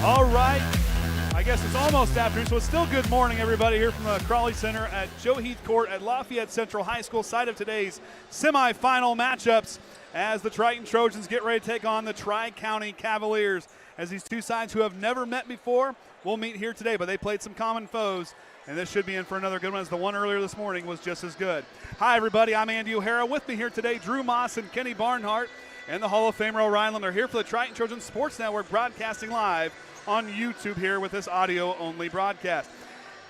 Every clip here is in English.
All right. I guess it's almost afternoon, so it's still good morning, everybody, here from the Crawley Center at Joe Heath Court at Lafayette Central High School, site of today's semifinal matchups as the Triton Trojans get ready to take on the Tri-County Cavaliers. As these two sides who have never met before will meet here today, but they played some common foes, and this should be in for another good one, as the one earlier this morning was just as good. Hi, everybody. I'm Andy O'Hara. With me here today, Drew Moss and Kenny Barnhart, and the Hall of Famer O'Reilly are here for the Triton Trojans Sports Network, broadcasting live on YouTube here with this audio-only broadcast.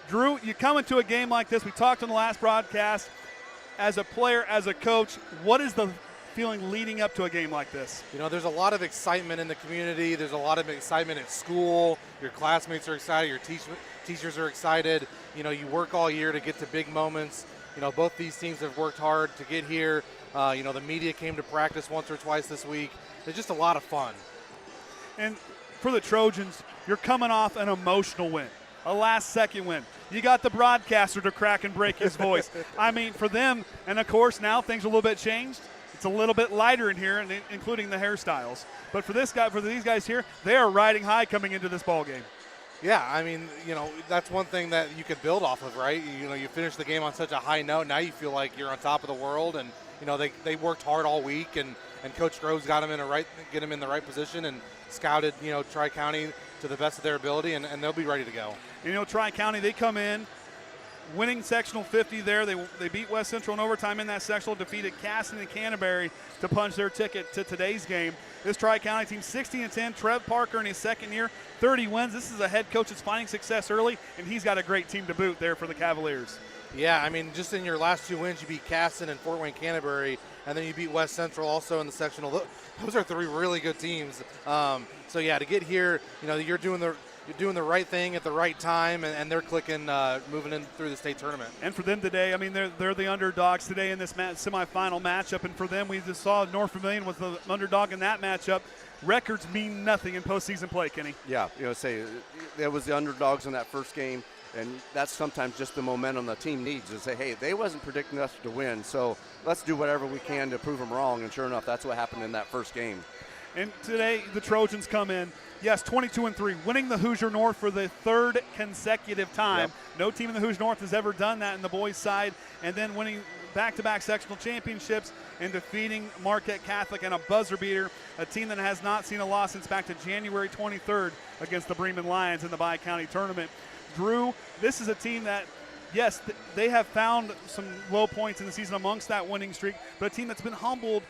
Drew, you come into a game like this. We talked on the last broadcast. As a player, as a coach, what is the feeling leading up to a game like this? You know, there's a lot of excitement in the community. There's a lot of excitement at school. Your classmates are excited. Your teachers are excited. You know, you work all year to get to big moments. You know, both these teams have worked hard to get here. You know, the media came to practice once or twice this week. It's just a lot of fun. And for the Trojans, you're coming off an emotional win, a last-second win. You got the broadcaster to crack and break his voice. I mean, for them, and of course now things are a little bit changed. It's a little bit lighter in here, including the hairstyles. But for these guys here, they are riding high coming into this ball game. Yeah, I mean, you know, that's one thing that you could build off of, right? You know, you finish the game on such a high note. Now you feel like you're on top of the world, and you know they worked hard all week, and Coach Groves got them in the right position and scouted, you know, Tri-County to the best of their ability, and they'll be ready to go. You know, Tri-County, they come in winning sectional 50 there. They beat West Central in overtime in that sectional, defeated Caston and Canterbury to punch their ticket to today's game. This Tri-County team 16-10. Trev Parker in his second year, 30 wins. This is a head coach that's finding success early, and he's got a great team to boot there for the Cavaliers. Yeah, I mean, just in your last two wins, you beat Caston and Fort Wayne Canterbury, and then you beat West Central also in the sectional. Those are three really good teams. So yeah, to get here, you know, you're doing the right thing at the right time, and they're clicking, moving in through the state tournament. And for them today, I mean, they're the underdogs today in this semifinal matchup, and for them, we just saw North Vermilion was the underdog in that matchup. Records mean nothing in postseason play, Kenny. Yeah, you know, it was the underdogs in that first game, and that's sometimes just the momentum the team needs to say, hey, they wasn't predicting us to win, so let's do whatever we can to prove them wrong, and sure enough, that's what happened in that first game. And today, the Trojans come in, yes, 22-3, winning the Hoosier North for the third consecutive time. Yep. No team in the Hoosier North has ever done that in the boys' side, and then winning back-to-back sectional championships and defeating Marquette Catholic and a buzzer beater, a team that has not seen a loss since back to January 23rd against the Bremen Lions in the Bi-County tournament. Drew, this is a team that, yes, they have found some low points in the season amongst that winning streak, but a team that's been humbled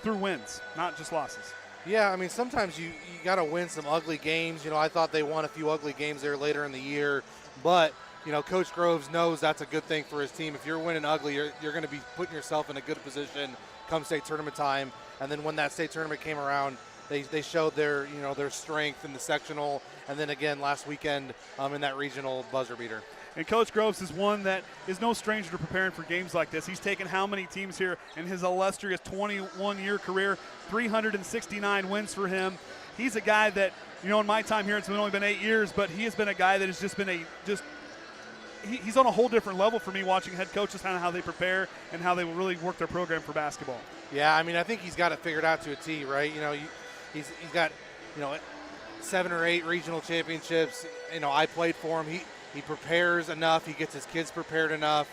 through wins, not just losses. Yeah, I mean, sometimes you got to win some ugly games. You know, I thought they won a few ugly games there later in the year, but, you know, Coach Groves knows that's a good thing for his team. If you're winning ugly, you're going to be putting yourself in a good position come state tournament time. And then when that state tournament came around, they showed their strength in the sectional, and then again last weekend in that regional buzzer beater. And Coach Groves is one that is no stranger to preparing for games like this. He's taken how many teams here in his illustrious 21-year career, 369 wins for him. He's a guy that, you know, in my time here, it's only been 8 years, but he has been a guy that has just been he's on a whole different level for me watching head coaches, kind of how they prepare and how they really work their program for basketball. Yeah, I mean, I think he's got it figured out to a T, right? You know, he's got, you know, 7 or 8 regional championships. You know, I played for him. He prepares enough. He gets his kids prepared enough.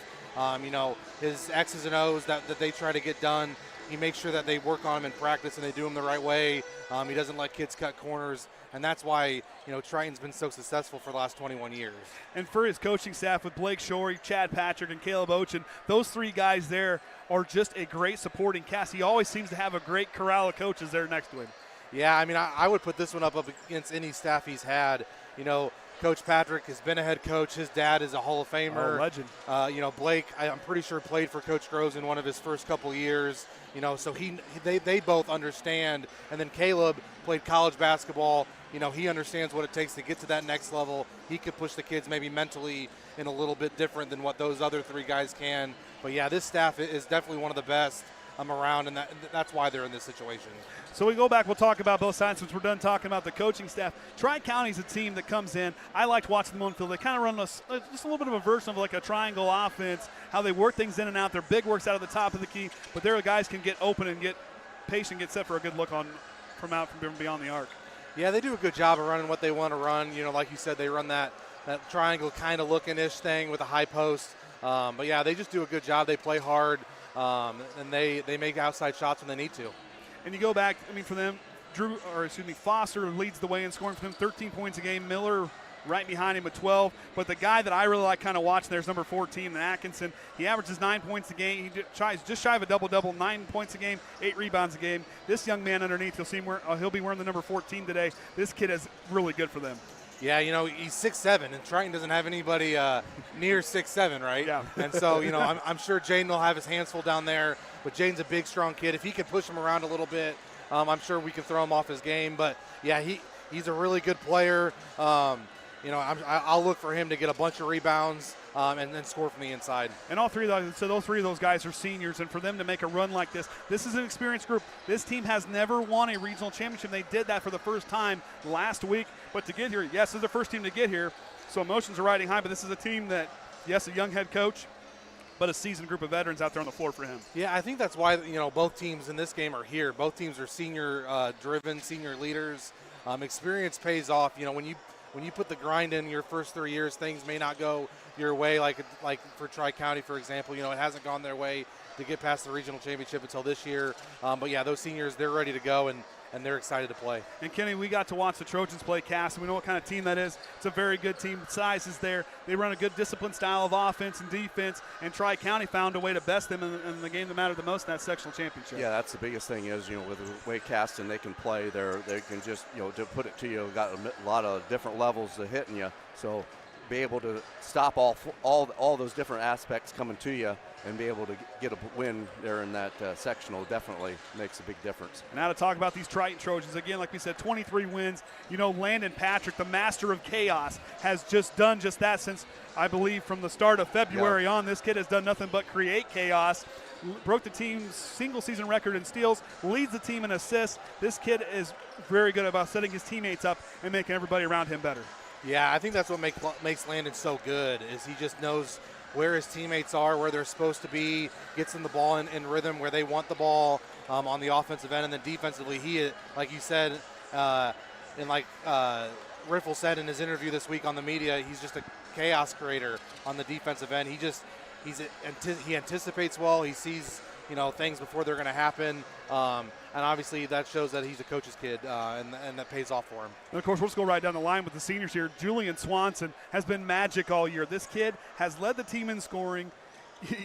You know, his X's and O's that they try to get done, he makes sure that they work on them in practice and they do them the right way. He doesn't let kids cut corners, and that's why, you know, Triton's been so successful for the last 21 years. And for his coaching staff with Blake Shorey, Chad Patrick, and Caleb Ochin, those three guys there are just a great supporting cast. He always seems to have a great corral of coaches there next to him. Yeah, I mean, I would put this one up against any staff he's had. You know, Coach Patrick has been a head coach. His dad is a Hall of Famer. Oh, legend. You know, Blake, I'm pretty sure played for Coach Groves in one of his first couple years. You know, so they both understand. And then Caleb played college basketball. You know, he understands what it takes to get to that next level. He could push the kids maybe mentally in a little bit different than what those other three guys can. But yeah, this staff is definitely one of the best around, and that's why they're in this situation. So we go back, we'll talk about both sides since we're done talking about the coaching staff. Tri-County's a team that comes in. I liked watching them on field. They kind of run just a little bit of a version of like a triangle offense, how they work things in and out. Their big works out of the top of the key, but their guys can get open and get patient, get set for a good look on from beyond the arc. Yeah, they do a good job of running what they want to run. You know, like you said, they run that triangle kind of looking-ish thing with a high post. But, yeah, they just do a good job. They play hard, and they make outside shots when they need to. And you go back, I mean, for them, Foster leads the way in scoring for them, 13 points a game. Miller right behind him with 12. But the guy that I really like kind of watching there is number 14, Atkinson. He averages 9 points a game. He tries just shy of a double-double, 9 points a game, 8 rebounds a game. This young man underneath, you'll see him he'll be wearing the number 14 today. This kid is really good for them. Yeah, you know, he's 6'7", and Triton doesn't have anybody near 6'7", right? Yeah. And so, you know, I'm sure Jaden will have his hands full down there, but Jaden's a big, strong kid. If he can push him around a little bit, I'm sure we can throw him off his game. But, yeah, he's a really good player. You know, I'll look for him to get a bunch of rebounds and then score from the inside. And all three of those guys are seniors, and for them to make a run like this is an experienced group. This team has never won a regional championship. They did that for the first time last week. But to get here, yes, this is the first team to get here, so emotions are riding high. But this is a team that, yes, a young head coach, but a seasoned group of veterans out there on the floor for him. Yeah, I think that's why, you know, both teams in this game are here. Both teams are senior-driven, senior leaders. Experience pays off. You know, when you put the grind in your first 3 years, things may not go your way, like for Tri-County, for example. You know, it hasn't gone their way to get past the regional championship until this year. But, yeah, those seniors, they're ready to go, and they're excited to play. And, Kenny, we got to watch the Trojans play Cass, and we know what kind of team that is. It's a very good team. Size is there. They run a good disciplined style of offense and defense, and Tri-County found a way to best them in the game that mattered the most in that sectional championship. Yeah, that's the biggest thing is, you know, with the way Caston they can play, they can just, you know, to put it to you, got a lot of different levels of hitting you. So be able to stop all those different aspects coming to you and be able to get a win there in that sectional definitely makes a big difference. Now to talk about these Triton Trojans. Again, like we said, 23 wins. You know, Landon Patrick, the master of chaos, has just done just that since, I believe, from the start of February on. This kid has done nothing but create chaos. Broke the team's single-season record in steals, leads the team in assists. This kid is very good about setting his teammates up and making everybody around him better. Yeah, I think that's what makes Landon so good is he just knows where his teammates are, where they're supposed to be, gets them the ball in rhythm where they want the ball on the offensive end. And then defensively, he, like you said, and like Riffle said in his interview this week on the media, he's just a chaos creator on the defensive end. He anticipates well. He sees, you know, things before they're going to happen. And obviously that shows that he's a coach's kid, and that pays off for him. And of course, we'll just go right down the line with the seniors here. Julian Swanson has been magic all year. This kid has led the team in scoring.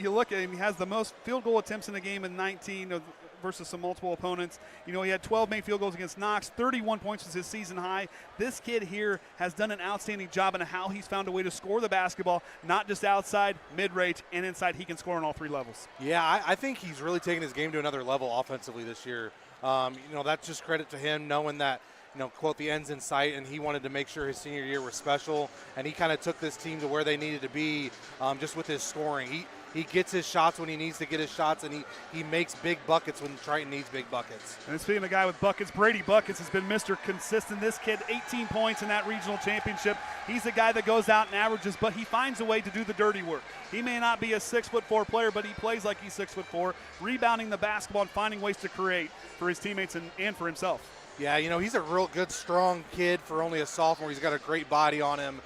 You look at him, he has the most field goal attempts in the game in 19 versus some multiple opponents. You know, he had 12 made field goals against Knox. 31 points was his season high. This kid here has done an outstanding job in how he's found a way to score the basketball, not just outside, mid-range, and inside. He can score on all three levels. Yeah, I think he's really taken his game to another level offensively this year. You know, that's just credit to him knowing that, you know, quote, the end's in sight, and he wanted to make sure his senior year was special, and he kind of took this team to where they needed to be just with his scoring. He gets his shots when he needs to get his shots, and he makes big buckets when Triton needs big buckets. And speaking of a guy with buckets, Brady Buckets has been Mr. Consistent. This kid, 18 points in that regional championship. He's the guy that goes out and averages, but he finds a way to do the dirty work. He may not be a 6'4" player, but he plays like he's 6'4", rebounding the basketball and finding ways to create for his teammates and for himself. Yeah, you know, he's a real good, strong kid for only a sophomore. He's got a great body on him.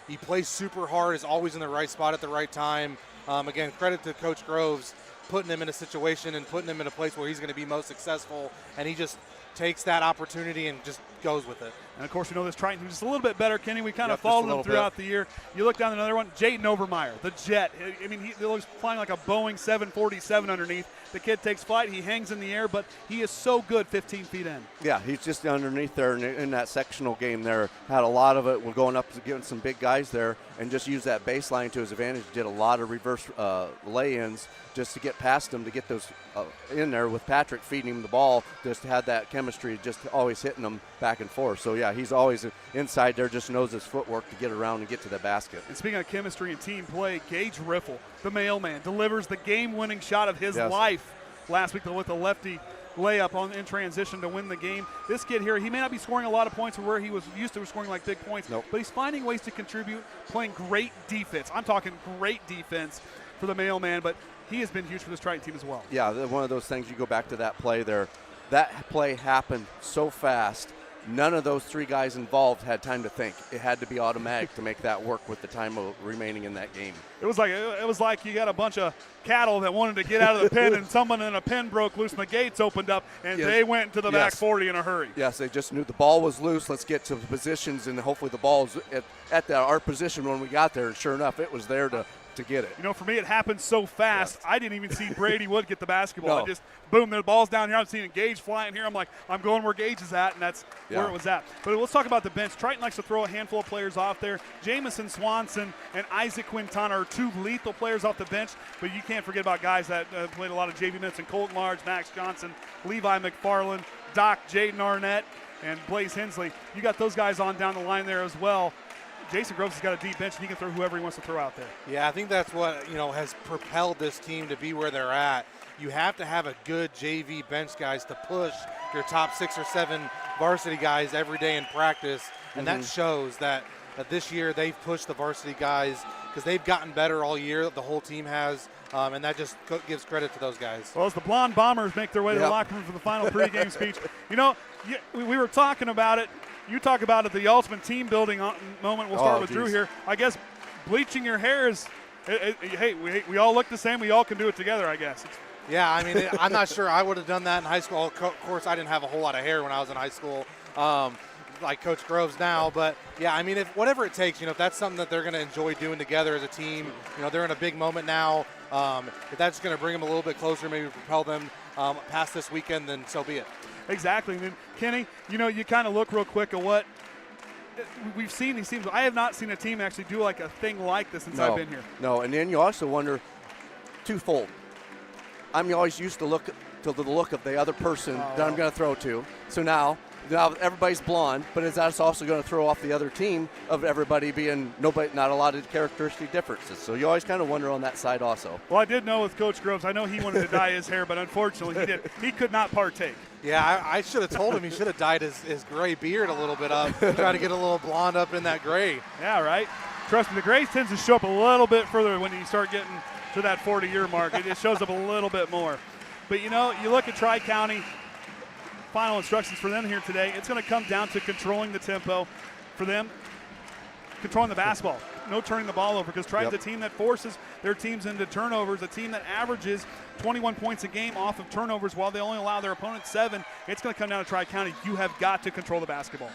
He plays super hard, is always in the right spot at the right time. Again, credit to Coach Groves putting him in a situation and putting him in a place where he's going to be most successful, and he just takes that opportunity and just goes with it. And, of course, we know this Triton who's just a little bit better, Kenny. We kind of followed him throughout the year. You look down another one, Jaden Overmeyer, the Jet. I mean, he looks flying like a Boeing 747 underneath. The kid takes flight. He hangs in the air, but he is so good 15 feet in. Yeah, he's just underneath there in that sectional game there. Had a lot of it. We're going up to getting some big guys there and just use that baseline to his advantage. Did a lot of reverse lay-ins just to get past him, to get those in there with Patrick feeding him the ball. Just had that chemistry, just always hitting them back and forth. So, yeah, he's always inside there, just knows his footwork to get around and get to the basket. And speaking of chemistry and team play, Gage Riffle, the mailman, delivers the game-winning shot of his life last week with a lefty layup in transition to win the game. This kid here, he may not be scoring a lot of points where he was used to scoring like big points, but he's finding ways to contribute, playing great defense. I'm talking great defense for the mailman, but he has been huge for this Triton team as well. Yeah, one of those things, you go back to that play there. That play happened so fast. none of those three guys involved had time to think. It had to be automatic to make that work with the time remaining in that game. It was like you got a bunch of cattle that wanted to get out of the pen, and someone in a pen broke loose, and the gates opened up, and they went to the back 40 in a hurry. Yes, they just knew the ball was loose. Let's get to the positions, and hopefully the ball is at our position when we got there. And sure enough, it was there to get it. You know, for me, it happened so fast, I didn't even see Brady Wood get the basketball. No. I just, boom, the ball's down here. I'm seeing Gage flying here. I'm like, I'm going where Gage is at, and that's where it was at. But let's talk about the bench. Triton likes to throw a handful of players off there. Jamison Swanson and Isaac Quintana are two lethal players off the bench, but you can't forget about guys that played a lot of JV minutes, and Colton Large, Max Johnson, Levi McFarland, Doc Jaden Arnett, and Blaze Hensley. You got those guys on down the line there as well. Jason Groves has got a deep bench, and he can throw whoever he wants to throw out there. Yeah, I think that's what, has propelled this team to be where they're at. You have to have a good JV bench guys to push your top 6 or 7 varsity guys every day in practice, and that shows that this year they've pushed the varsity guys because they've gotten better all year. The whole team has, and that just gives credit to those guys. Well, as the Blonde Bombers make their way to the locker room for the final pregame speech, we were talking about it. You talk about it, the ultimate team building moment. We'll start with Drew here. I guess bleaching your hair is, hey, we all look the same. We all can do it together, I guess. Yeah, I mean, I'm not sure I would have done that in high school. Of course, I didn't have a whole lot of hair when I was in high school, like Coach Groves now. But, yeah, I mean, whatever it takes, if that's something that they're going to enjoy doing together as a team, they're in a big moment now. If that's going to bring them a little bit closer, maybe propel them past this weekend, then so be it. Exactly. And then, Kenny, you kind of look real quick at what we've seen these teams. I have not seen a team actually do like a thing like this since I've been here. No, and then you also wonder twofold. I'm always used to look to the look of the other person that I'm going to throw to. So now everybody's blonde, but is that also going to throw off the other team of everybody being not a lot of characteristic differences? So you always kind of wonder on that side also. Well, I did know with Coach Groves, I know he wanted to dye his hair, but unfortunately he could not partake. Yeah, I should have told him he should have dyed his gray beard a little bit up, try to get a little blonde up in that gray. Yeah, right. Trust me, the gray tends to show up a little bit further when you start getting to that 40-year mark. It shows up a little bit more. But, you look at Tri-County, final instructions for them here today. It's going to come down to controlling the tempo for them, controlling the basketball. No turning the ball over, because Triton's a team that forces their teams into turnovers, a team that averages 21 points a game off of turnovers while they only allow their opponents 7. It's going to come down to Tri-County. You have got to control the basketball.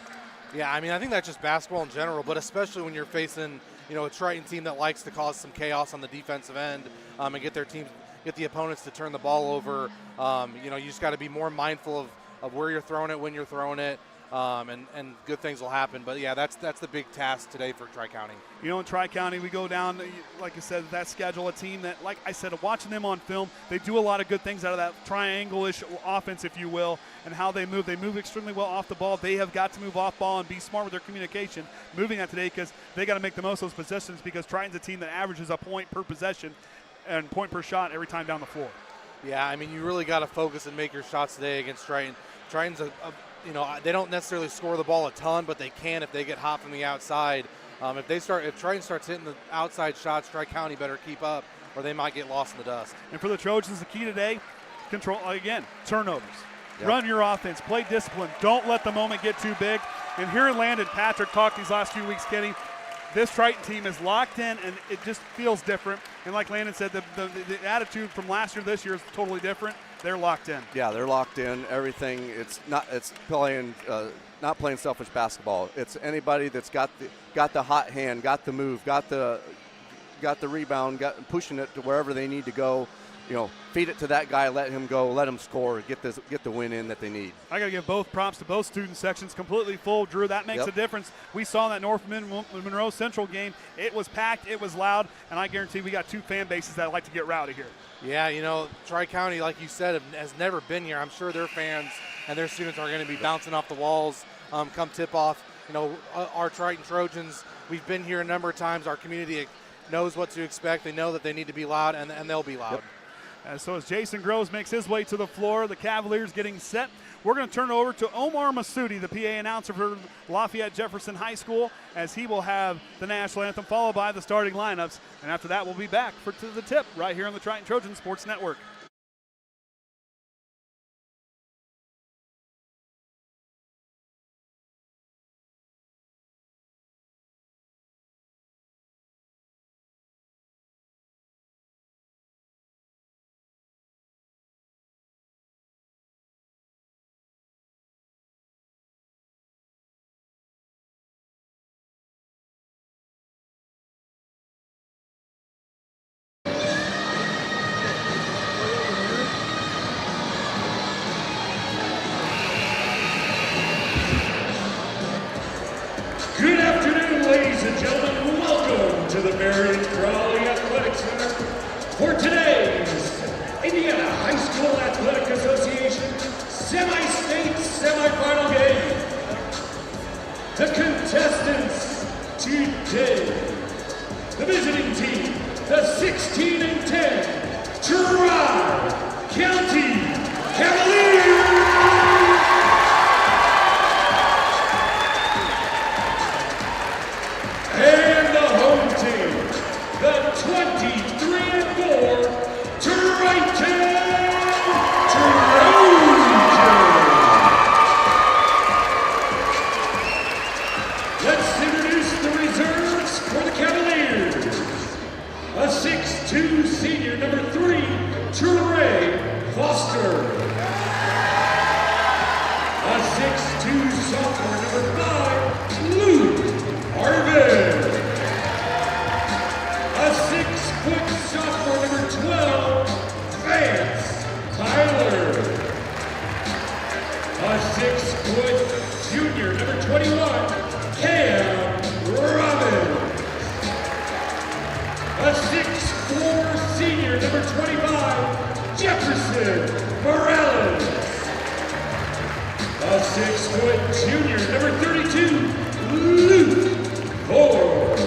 Yeah, I mean, I think that's just basketball in general, but especially when you're facing, a Triton team that likes to cause some chaos on the defensive end and get the opponents to turn the ball over. You just got to be more mindful of where you're throwing it, when you're throwing it, and good things will happen. But, yeah, that's the big task today for Tri-County. In Tri-County, we go down, like I said, that schedule, a team that, like I said, watching them on film, they do a lot of good things out of that triangle-ish offense, if you will, and how they move. They move extremely well off the ball. They have got to move off ball and be smart with their communication moving that today, because they got to make the most of those possessions, because Triton's a team that averages a point per possession and point per shot every time down the floor. Yeah, I mean, you really got to focus and make your shots today against Triton. Triton's they don't necessarily score the ball a ton, but they can if they get hot from the outside. If Triton starts hitting the outside shots, Tri-County better keep up, or they might get lost in the dust. And for the Trojans, the key today, control, again, turnovers. Yep. Run your offense, play discipline. Don't let the moment get too big. And here in Landon, Patrick talked these last few weeks, Kenny, this Triton team is locked in, and it just feels different. And like Landon said, the attitude from last year to this year is totally different. They're locked in. Yeah, they're locked in. Everything. It's playing, not playing selfish basketball. It's anybody that's got the hot hand, got the move, got the rebound, pushing it to wherever they need to go. Feed it to that guy, let him go, let him score, get the win in that they need. I got to give both props to both student sections, completely full, Drew. That makes a difference. We saw in that North Monroe Central game, it was packed, it was loud, and I guarantee we got two fan bases that like to get rowdy here. Yeah, Tri-County, like you said, has never been here. I'm sure their fans and their students are going to be bouncing off the walls come tip-off. Our Triton Trojans, we've been here a number of times. Our community knows what to expect. They know that they need to be loud, and they'll be loud. So as Jason Groves makes his way to the floor, the Cavaliers getting set. We're going to turn it over to Omar Masudi, the PA announcer for Lafayette Jefferson High School, as he will have the national anthem followed by the starting lineups. And after that, we'll be back to the tip right here on the Triton Trojan Sports Network. Ladies and gentlemen, welcome to the Marion Crawley Athletic Center for today's Indiana High School Athletic Association semi-state semifinal game. The contestants today, the visiting team, the 16-10 Tri-County Cavaliers. And the home team, the 23-4 Triton. Let's introduce the reserves for the Cavaliers. A 6'2" senior, number 3, Trev Parker. A 6'2" sophomore, number 5, Arvin. A 6-foot sophomore, number 12, Vance Tyler. A 6-foot junior, number 21, Cam Robbins. A 6'4" senior, number 25, Jefferson Morales. A 6-foot junior, number 32, Luke Ford.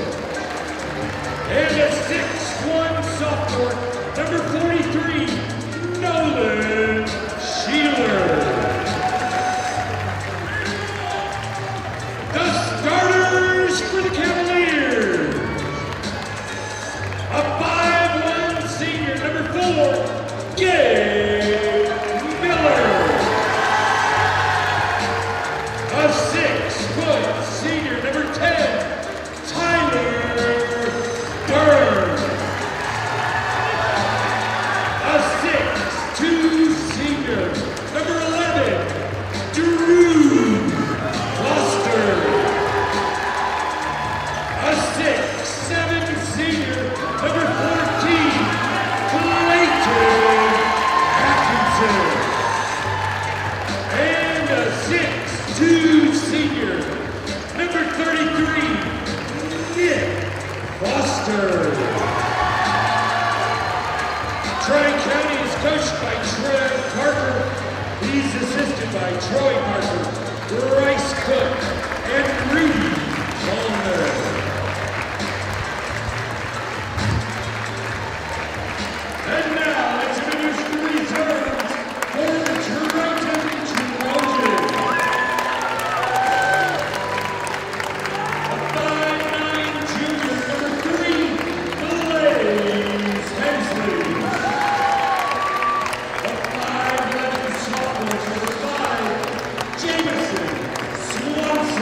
And a 6'1" sophomore, number 43, Nolan Sheeler. The starters for the Cavaliers. A 5'1" senior, number 4, Gabe Miller. A 6-foot senior, number 10, Tyler Burns. A 6'2" senior, number 11, Drew Foster. A 6'7" senior, number 14, Clayton Atkinson. And a 6'2" senior, number 33, Nick Foster. Tri-County is coached by Trev Parker. He's assisted by Troy Parker, Bryce Cook, and Rudy Palmer. And now let's introduce the reserves for the Triton Trojans. A 5'9" junior, number 3, Blaze Hensley. A 5'11" sophomore, number 5, Jameson Swanson.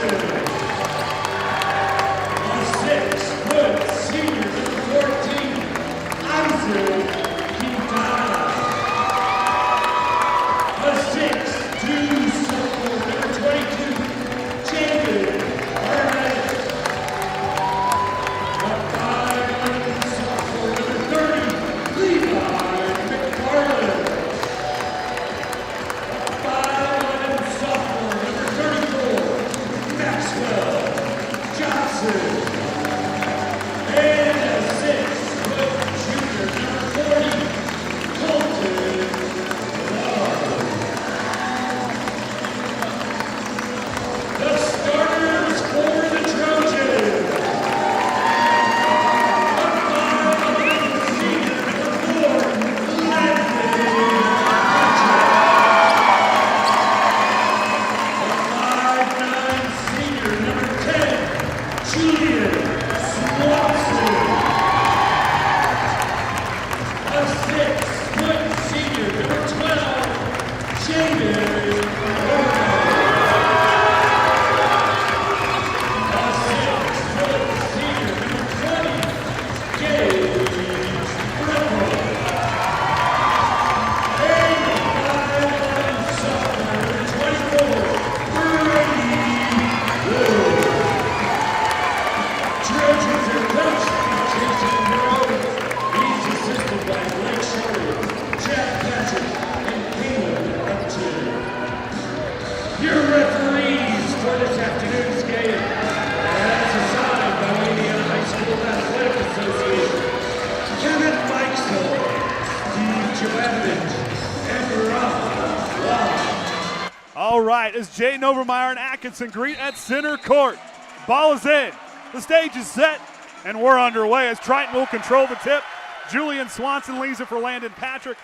it as Jaden Overmeyer and Atkinson greet at center court. Ball is in. The stage is set, and we're underway as Triton will control the tip. Julian Swanson leaves it for Landon Patrick.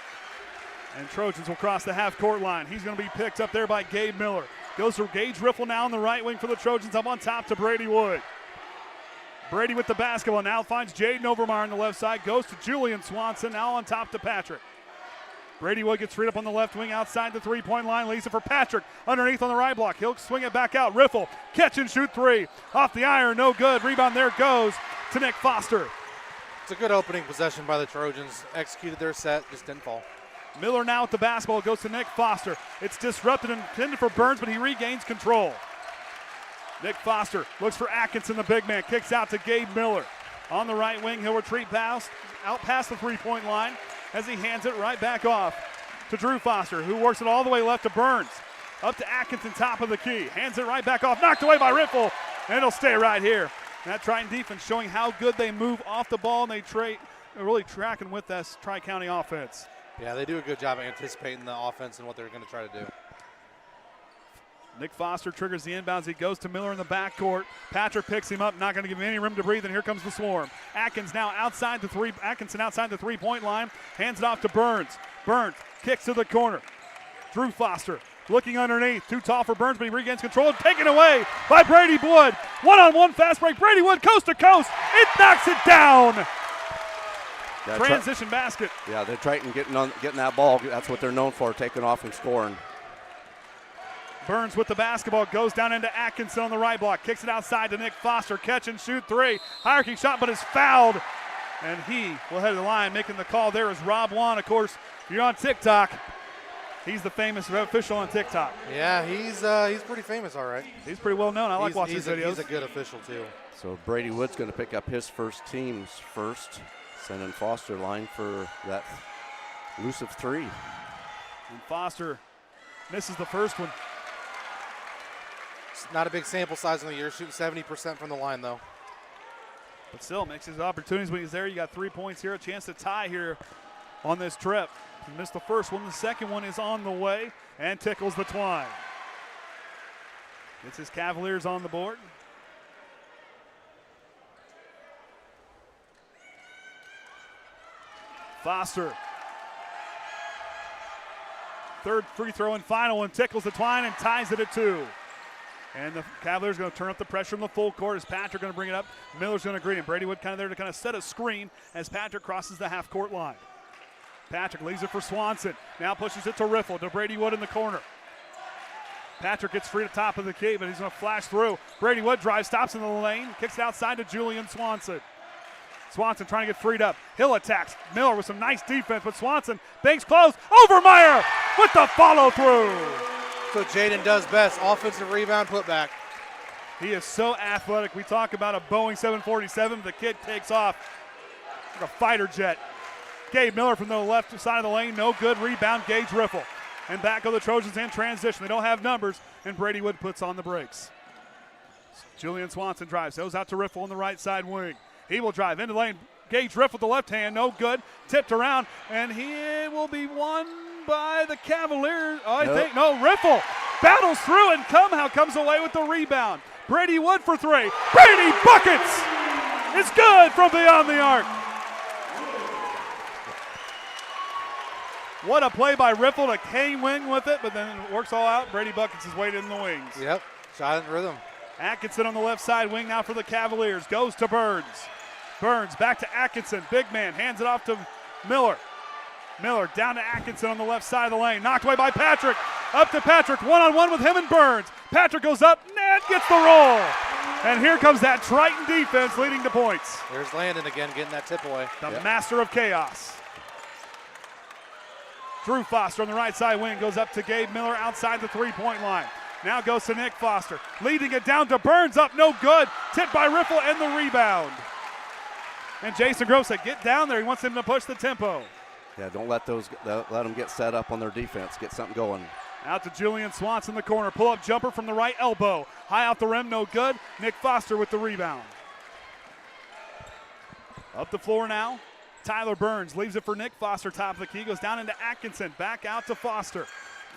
And Trojans will cross the half-court line. He's going to be picked up there by Gabe Miller. Goes for Gage Riffle now on the right wing for the Trojans. Up on top to Brady Wood. Brady with the basketball now finds Jaden Overmeyer on the left side. Goes to Julian Swanson, now on top to Patrick. Brady Wood gets freed up on the left wing outside the three-point line. Leaves it for Patrick underneath on the right block. He'll swing it back out. Riffle, catch and shoot three. Off the iron, no good. Rebound there goes to Nick Foster. It's a good opening possession by the Trojans. Executed their set, just didn't fall. Miller now with the basketball, goes to Nick Foster. It's disrupted and intended for Burns, but he regains control. Nick Foster looks for Atkinson, the big man, kicks out to Gabe Miller. On the right wing, he'll retreat out past the three-point line as he hands it right back off to Drew Foster, who works it all the way left to Burns. Up to Atkinson, top of the key. Hands it right back off, knocked away by Riffle, and it'll stay right here. That Triton defense showing how good they move off the ball, and they're really tracking with this Tri-County offense. Yeah, they do a good job of anticipating the offense and what they're going to try to do. Nick Foster triggers the inbounds. He goes to Miller in the backcourt. Patrick picks him up, not going to give him any room to breathe, and here comes the swarm. Atkinson outside the three-point line, hands it off to Burns. Burns kicks to the corner. Drew Foster looking underneath, too tall for Burns, but he regains control, taken away by Brady Wood. One-on-one fast break. Brady Wood coast to coast. It knocks it down. Yeah, Transition basket. Yeah, they're Triton getting that ball. That's what they're known for, taking off and scoring. Burns with the basketball, goes down into Atkinson on the right block, kicks it outside to Nick Foster, catch and shoot three. Hierarchy shot, but is fouled, and he will head to the line. Making the call there is Rob Wan. Of course, if you're on TikTok, he's the famous official on TikTok. Yeah, he's pretty famous, all right. He's pretty well known. I like watching his videos. He's a good official, too. So Brady Wood's going to pick up his team's first. Sending Foster line for that elusive three. And Foster misses the first one. It's not a big sample size in the year, shooting 70% from the line, though. But still makes his opportunities when he's there. You got 3 points here, a chance to tie here on this trip. He missed the first one. The second one is on the way and tickles the twine. Gets his Cavaliers on the board. Foster. Third free throw and final one, tickles the twine and ties it at 2. And the Cavaliers going to turn up the pressure in the full court as Patrick going to bring it up. Miller's going to greet him. Brady Wood kind of there to kind of set a screen as Patrick crosses the half-court line. Patrick leaves it for Swanson. Now pushes it to Riffle, to Brady Wood in the corner. Patrick gets free to top of the key, but he's going to flash through. Brady Wood drives, stops in the lane, kicks it outside to Julian Swanson. Swanson trying to get freed up. Hill attacks Miller with some nice defense, but Swanson banks close. Overmeyer with the follow-through. So Jaden does best, offensive rebound, putback. He is so athletic. We talk about a Boeing 747. The kid takes off like a fighter jet. Gabe Miller from the left side of the lane, no good. Rebound, Gage Riffle. And back go the Trojans in transition. They don't have numbers, and Brady Wood puts on the brakes. Julian Swanson drives, goes out to Riffle on the right side wing. He will drive into the lane. Gage Riff with the left hand, no good. Tipped around, and he will be won by the Cavaliers. No, Riffle battles through and comes away with the rebound. Brady Wood for three. Brady buckets! It's good from beyond the arc. What a play by Riffle to K-wing with it, but then it works all out. Brady buckets his way in the wings. Yep, shot in rhythm. Atkinson on the left side wing now for the Cavaliers. Goes to Burns. Burns back to Atkinson. Big man hands it off to Miller. Miller down to Atkinson on the left side of the lane. Knocked away by Patrick. Up to Patrick. One-on-one with him and Burns. Patrick goes up. Ned gets the roll. And here comes that Triton defense leading to points. There's Landon again getting that tip away. The master of chaos. Drew Foster on the right side wing goes up to Gabe Miller outside the three-point line. Now goes to Nick Foster. Leading it down to Burns, up no good. Tipped by Riffle and the rebound. And Jason Grove said, get down there. He wants him to push the tempo. Yeah, don't let them get set up on their defense. Get something going. Out to Julian Swanson in the corner. Pull-up jumper from the right elbow. High out the rim, no good. Nick Foster with the rebound. Up the floor now. Tyler Burns leaves it for Nick Foster, top of the key. Goes down into Atkinson. Back out to Foster.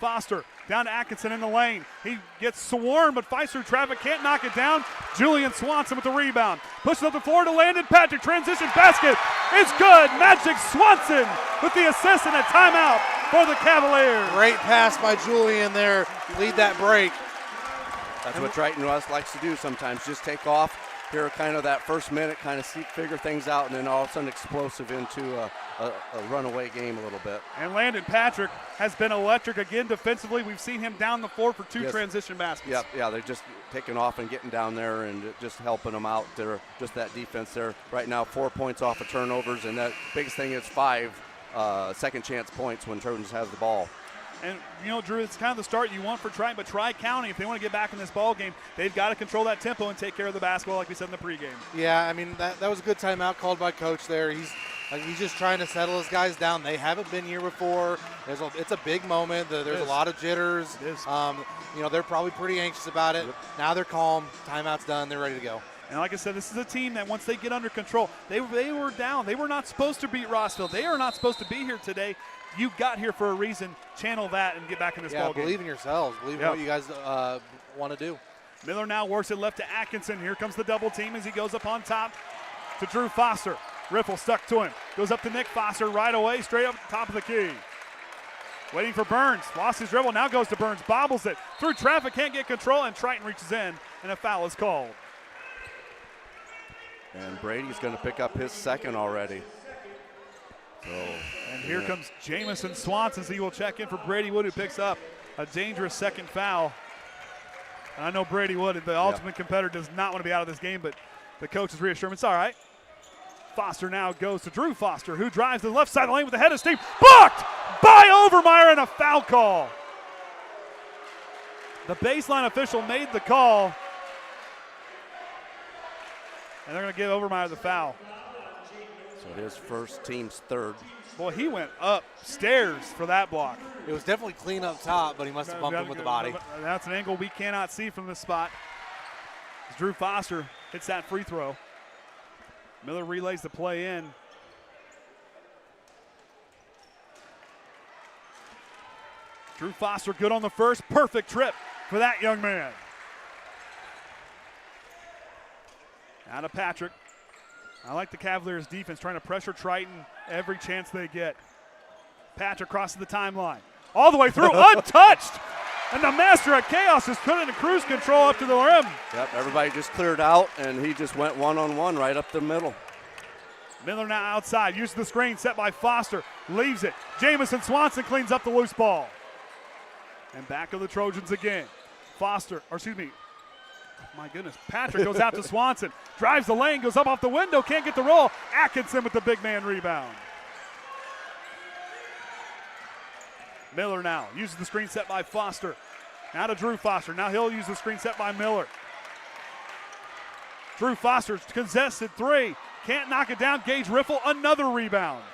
Foster down to Atkinson in the lane. He gets swarmed, but fights through traffic, can't knock it down. Julian Swanson with the rebound. Pushes up the floor to Landon Patrick. Transition basket. It's good. Magic Swanson with the assist and a timeout for the Cavaliers. Great pass by Julian there. Lead that break. That's what Triton likes to do sometimes, just take off. Here, kind of that first minute, kind of figure things out, and then all of a sudden explosive into a runaway game a little bit. And Landon Patrick has been electric again defensively. We've seen him down the floor for 2 transition baskets. Yep, yeah, they're just taking off and getting down there and just helping them out. They're just that defense there. Right now, 4 points off of turnovers, and that biggest thing is 5 second chance points when Trojans have the ball. And, you know, Drew, it's kind of the start you want for Triton, but Tri-County, if they want to get back in this ball game, they've got to control that tempo and take care of the basketball like we said in the pregame. Yeah, I mean, that was a good timeout called by Coach there. He's just trying to settle his guys down. They haven't been here before. It's a big moment. There's a lot of jitters. It is. You know, they're probably pretty anxious about it. Yep. Now they're calm. Timeout's done. They're ready to go. And like I said, this is a team that once they get under control, they were down. They were not supposed to beat Rossville. They are not supposed to be here today. You got here for a reason. Channel that and get back in this ball game. Believe in yourselves. Believe in what you guys want to do. Miller now works it left to Atkinson. Here comes the double team as he goes up on top to Drew Foster. Riffle stuck to him. Goes up to Nick Foster right away, straight up top of the key. Waiting for Burns. Lost his dribble. Now goes to Burns. Bobbles it. Through traffic. Can't get control. And Triton reaches in. And a foul is called. And Brady's going to pick up his second already. And here comes Jamison Swanson. He will check in for Brady Wood, who picks up a dangerous second foul. And I know Brady Wood, the ultimate competitor, does not want to be out of this game, but the coach is reassuring him. It's all right. Foster now goes to Drew Foster, who drives to the left side of the lane with the head of steam. Blocked by Overmeyer, and a foul call. The baseline official made the call. And they're going to give Overmeyer the foul. So his first, team's third. Boy, he went upstairs for that block. It was definitely clean up top, but he must have bumped him with the body. That's an angle we cannot see from this spot. As Drew Foster hits that free throw. Miller relays the play in. Drew Foster good on the first. Perfect trip for that young man. Now to Patrick. I like the Cavaliers' defense trying to pressure Triton every chance they get. Patrick crosses the timeline. All the way through, untouched. And the master of chaos is put into cruise control up to the rim. Yep, everybody just cleared out, and he just went one-on-one right up the middle. Miller now outside, uses the screen set by Foster, leaves it. Jamison Swanson cleans up the loose ball. And back of the Trojans again. My goodness, Patrick goes out to Swanson, drives the lane, goes up off the window, can't get the roll. Atkinson with the big man rebound. Miller now uses the screen set by Foster. Now to Drew Foster. Now he'll use the screen set by Miller. Drew Foster's contested three. Can't knock it down. Gage Riffle, another rebound.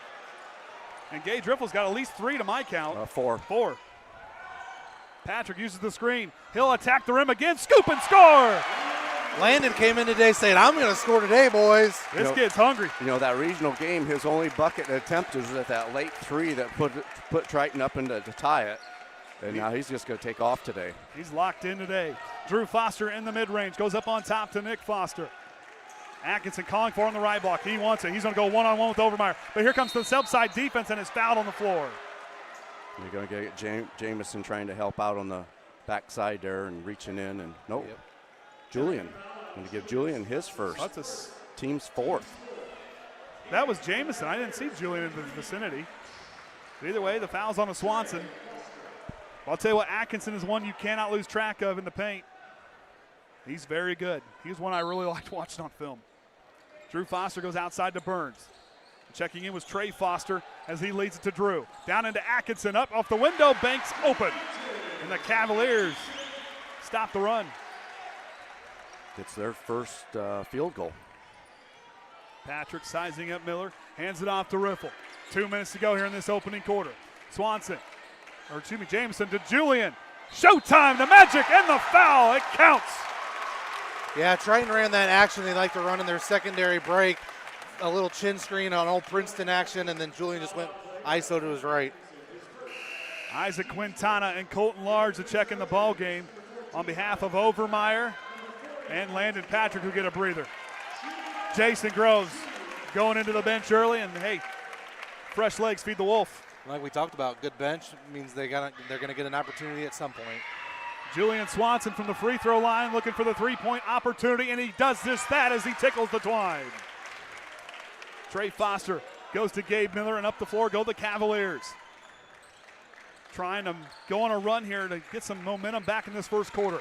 And Gage Riffle's got at least 3 to my count. 4. Patrick uses the screen. He'll attack the rim again. Scoop and score. Landon came in today saying, I'm going to score today, boys. This kid's hungry. You know, that regional game, his only bucket attempt was at that late 3 that put Triton up into to tie it. And now he's just going to take off today. He's locked in today. Drew Foster in the mid-range. Goes up on top to Nick Foster. Atkinson calling for on the right block. He wants it. He's going to go one-on-one with Overmeyer. But here comes the sub-side defense and is fouled on the floor. You're going to get Jamison trying to help out on the backside there and reaching in. And nope. Yep. Julian. Going to give Julian his first. That's team's 4th. That was Jamison. I didn't see Julian in the vicinity. But either way, the foul's on a Swanson. I'll tell you what, Atkinson is one you cannot lose track of in the paint. He's very good. He's one I really liked watching on film. Drew Foster goes outside to Burns. Checking in was Trey Foster as he leads it to Drew. Down into Atkinson, up off the window, Banks open. And the Cavaliers stop the run. It's their first field goal. Patrick sizing up Miller, hands it off to Riffle. 2 minutes to go here in this opening quarter. Jamison to Julian. Showtime, the Magic, and the foul. It counts. Yeah, Triton ran that action they like to run in their secondary break. A little chin screen on old Princeton action, and then Julian just went ISO to his right. Isaac Quintana and Colton Large to check in the ball game on behalf of Overmeyer and Landon Patrick, who get a breather. Jason Groves going into the bench early, and hey, fresh legs feed the wolf. Like we talked about, good bench means they're going to get an opportunity at some point. Julian Swanson from the free throw line looking for the three-point opportunity, and he does just that as he tickles the twine. Trey Foster goes to Gabe Miller, and up the floor go the Cavaliers. Trying to go on a run here to get some momentum back in this first quarter.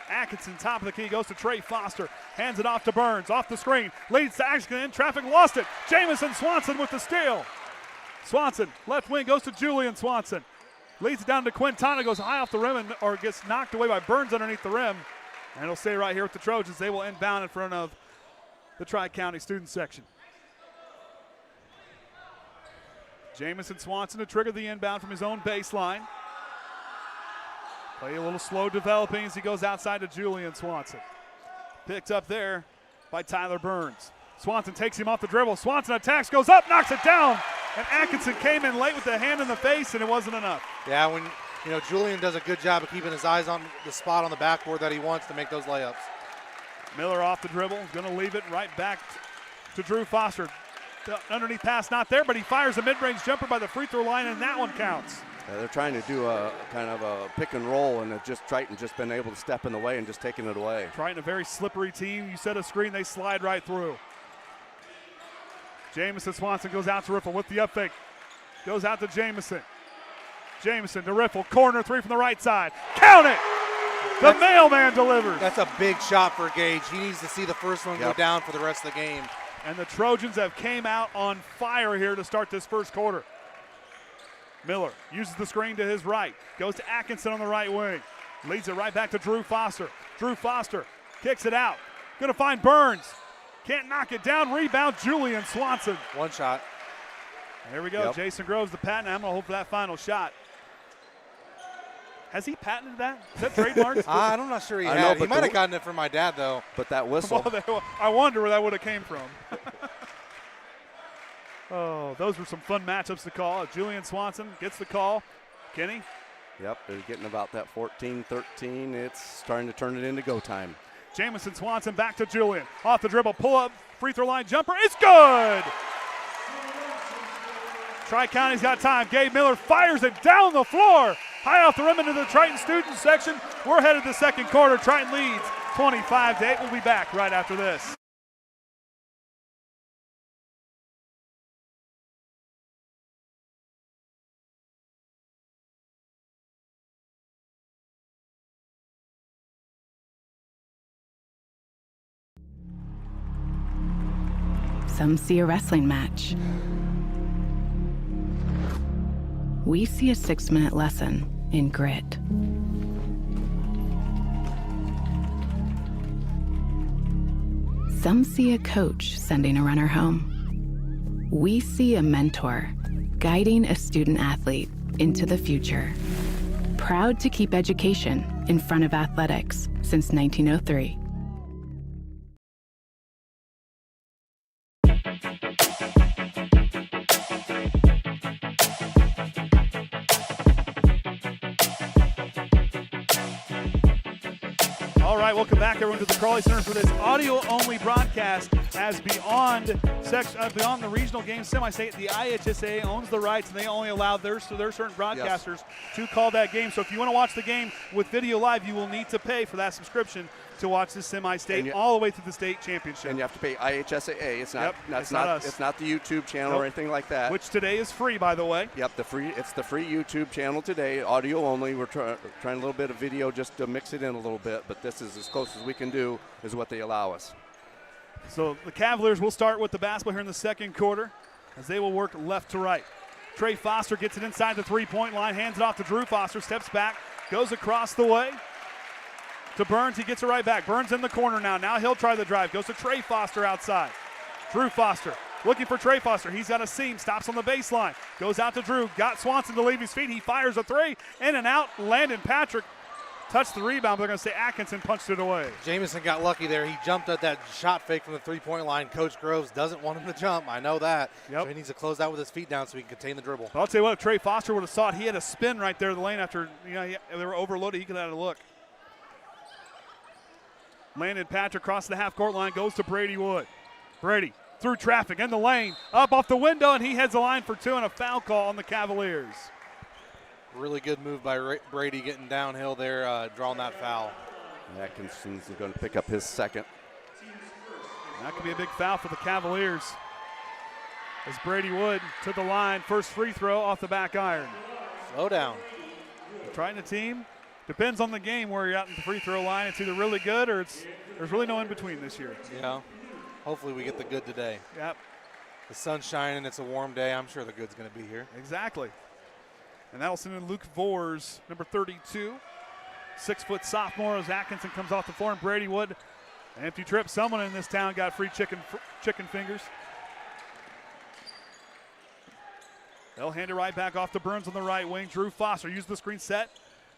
Atkinson, top of the key, goes to Trey Foster. Hands it off to Burns, off the screen. Leads to Atkinson in traffic, lost it. Jamison Swanson with the steal. Swanson, left wing, goes to Julian Swanson. Leads it down to Quintana, goes high off the rim or gets knocked away by Burns underneath the rim. And it'll stay right here with the Trojans. They will inbound in front of the Tri-County student section. Jamison Swanson to trigger the inbound from his own baseline. Play a little slow developing as he goes outside to Julian Swanson. Picked up there by Tyler Burns. Swanson takes him off the dribble. Swanson attacks, goes up, knocks it down. And Atkinson came in late with the hand in the face, and it wasn't enough. Yeah, when Julian does a good job of keeping his eyes on the spot on the backboard that he wants to make those layups. Miller off the dribble, going to leave it right back to Drew Foster. The underneath pass not there, but he fires a mid-range jumper by the free throw line, and that one counts. They're trying to do a kind of a pick and roll, and Triton just been able to step in the way and just taking it away. Triton, a very slippery team. You set a screen, they slide right through. Jamison Swanson goes out to Riffle with the up fake. Goes out to Jamison. Jamison to Riffle, corner three from the right side. Count it! The mailman delivers. That's a big shot for Gage. He needs to see the first one go down for the rest of the game. And the Trojans have came out on fire here to start this first quarter. Miller uses the screen to his right. Goes to Atkinson on the right wing. Leads it right back to Drew Foster. Drew Foster kicks it out. Gonna find Burns. Can't knock it down. Rebound, Julian Swanson. One shot. There we go. Yep. Jason Groves, the patent. I'm going to hope for that final shot. Has he patented that? Is that trademarked? I'm not sure he I had. know, He might have gotten it from my dad, though. But that whistle. Well, I wonder where that would have came from. Oh, those were some fun matchups to call. Julian Swanson gets the call. Kenny? Yep, they're getting about that 14-13. It's starting to turn it into go time. Jamison Swanson back to Julian. Off the dribble, pull up, free throw line jumper. It's good! Tri-County's got time. Gabe Miller fires it down the floor. High off the rim into the Triton student section. We're headed to the second quarter. Triton leads 25-8. We'll be back right after this. Some see a wrestling match. We see a 6-minute lesson in grit. Some see a coach sending a runner home. We see a mentor guiding a student athlete into the future. Proud to keep education in front of athletics since 1903. All right, welcome back, everyone, to the Crawley Center for this audio-only broadcast. As beyond the regional game semi-state, the IHSA owns the rights, and they only allow their certain broadcasters to call that game. So if you want to watch the game with video live, you will need to pay for that subscription to watch the semi-state all the way to the state championship. And you have to pay IHSAA. It's not. Yep, It's not the YouTube channel or anything like that. Which today is free, by the way. Yep, it's the free YouTube channel today, audio only. We're trying a little bit of video just to mix it in a little bit, but this is as close as we can do is what they allow us. So the Cavaliers will start with the basketball here in the second quarter as they will work left to right. Trey Foster gets it inside the three-point line, hands it off to Drew Foster, steps back, goes across the way to Burns. He gets it right back. Burns in the corner now. Now he'll try the drive. Goes to Trey Foster outside. Drew Foster looking for Trey Foster. He's got a seam, stops on the baseline. Goes out to Drew, got Swanson to leave his feet. He fires a three, in and out. Landon Patrick touched the rebound, but they're going to say Atkinson punched it away. Jamison got lucky there. He jumped at that shot fake from the three-point line. Coach Groves doesn't want him to jump. I know that. Yep. So he needs to close out with his feet down so he can contain the dribble. But I'll tell you what, if Trey Foster would have saw it, he had a spin right there in the lane after they were overloaded. He could have had a look. Landon Patrick across the half-court line, goes to Brady Wood. Brady through traffic in the lane, up off the window, and he heads the line for two, and a foul call on the Cavaliers. Really good move by Brady getting downhill there, drawing that foul. Atkinson's going to pick up his second. That could be a big foul for the Cavaliers. As Brady Wood to the line, first free throw off the back iron. Slow down. Trying the team. Depends on the game where you're at in the free throw line. It's either really good or there's really no in between this year. Yeah. Hopefully we get the good today. Yep. The sun's shining. It's a warm day. I'm sure the good's going to be here. Exactly. And that'll send in Luke Vors, number 32. 6-foot sophomore as Atkinson comes off the floor, and Brady Wood, an empty trip. Someone in this town got free chicken fingers. They'll hand it right back off to Burns on the right wing. Drew Foster used the screen set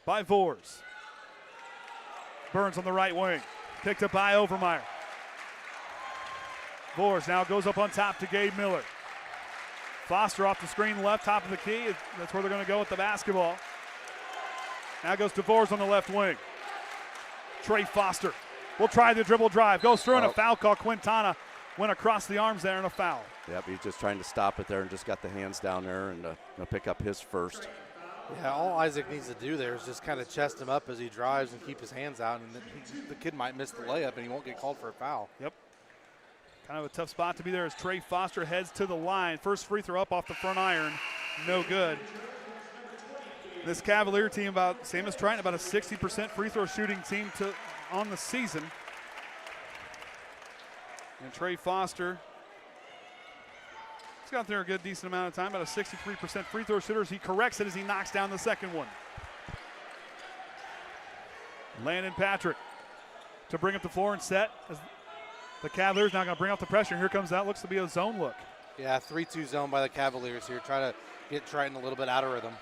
by Vors. Burns on the right wing, picked up by Overmeyer. Vors now goes up on top to Gabe Miller. Foster off the screen left, top of the key. That's where they're going to go with the basketball. Now goes to Vors on the left wing. Trey Foster will try the dribble drive. Goes through and a foul call. Quintana went across the arms there and a foul. Yep, he's just trying to stop it there and just got the hands down there and pick up his first. Yeah, all Isaac needs to do there is just kind of chest him up as he drives and keep his hands out, and the kid might miss the layup and he won't get called for a foul. Yep. Kind of a tough spot to be there as Trey Foster heads to the line. First free throw up off the front iron. No good. This Cavalier team, about same as Triton, about a 60% free throw shooting team on the season. And Trey Foster, he's got there a good decent amount of time, about a 63% free throw shooter. He corrects it as he knocks down the second one. Landon Patrick to bring up the floor and set. As the Cavaliers now going to bring out the pressure. Here comes that. Looks to be a zone look. Yeah, 3-2 zone by the Cavaliers here. Try to get Triton a little bit out of rhythm.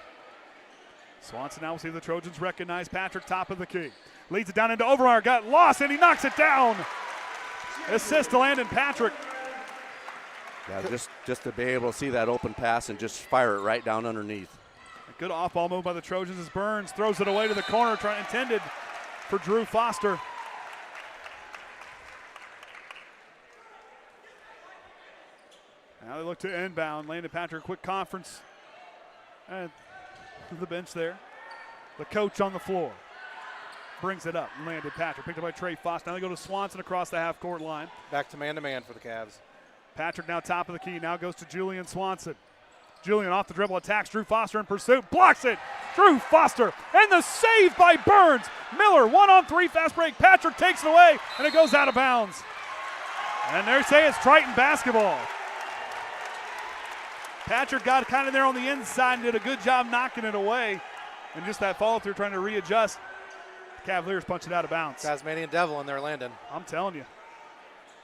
Swanson now will see the Trojans recognize Patrick, top of the key. Leads it down into Overmeyer. Got lost, and he knocks it down. Assist to Landon Patrick. Yeah, just to be able to see that open pass and just fire it right down underneath. A good off-ball move by the Trojans as Burns throws it away to the corner, intended for Drew Foster. Now they look to inbound. Landon Patrick, quick conference. And the bench there. The coach on the floor. Brings it up. Landon Patrick, picked up by Trey Foster. Now they go to Swanson across the half-court line. Back to man-to-man for the Cavs. Patrick now top of the key. Now goes to Julian Swanson. Julian off the dribble, attacks Drew Foster in pursuit. Blocks it. Drew Foster. And the save by Burns. Miller, 1-on-3 fast break. Patrick takes it away, and it goes out of bounds. And they say it's Triton basketball. Patrick got kind of there on the inside and did a good job knocking it away. And just that follow-through trying to readjust. Cavaliers punch it out of bounds. Tasmanian Devil in there, Landon. I'm telling you.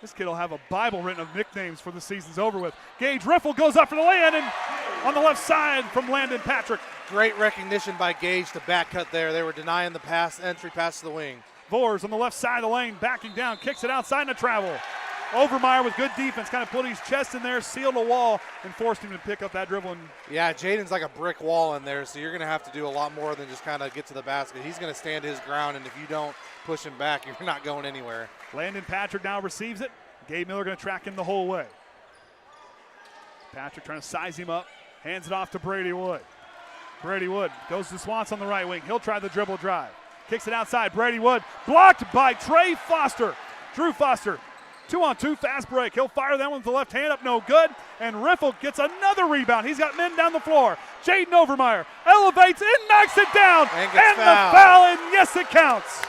This kid will have a Bible written of nicknames for the season's over with. Gage Riffle goes up for the lay-in and on the left side from Landon Patrick. Great recognition by Gage to back cut there. They were denying the entry pass to the wing. Vors on the left side of the lane, backing down, kicks it outside and a travel. Overmeyer with good defense, kind of put his chest in there, sealed a wall, and forced him to pick up that dribble. Yeah, Jaden's like a brick wall in there, so you're going to have to do a lot more than just kind of get to the basket. He's going to stand his ground, and if you don't push him back, you're not going anywhere. Landon Patrick now receives it. Gabe Miller going to track him the whole way. Patrick trying to size him up, hands it off to Brady Wood. Brady Wood goes to Swanson on the right wing. He'll try the dribble drive. Kicks it outside. Brady Wood blocked by Trey Foster. Drew Foster. 2-on-2 fast break. He'll fire that one with the left hand up, no good. And Riffle gets another rebound. He's got men down the floor. Jaden Overmeyer elevates and knocks it down. And the foul, and yes, it counts.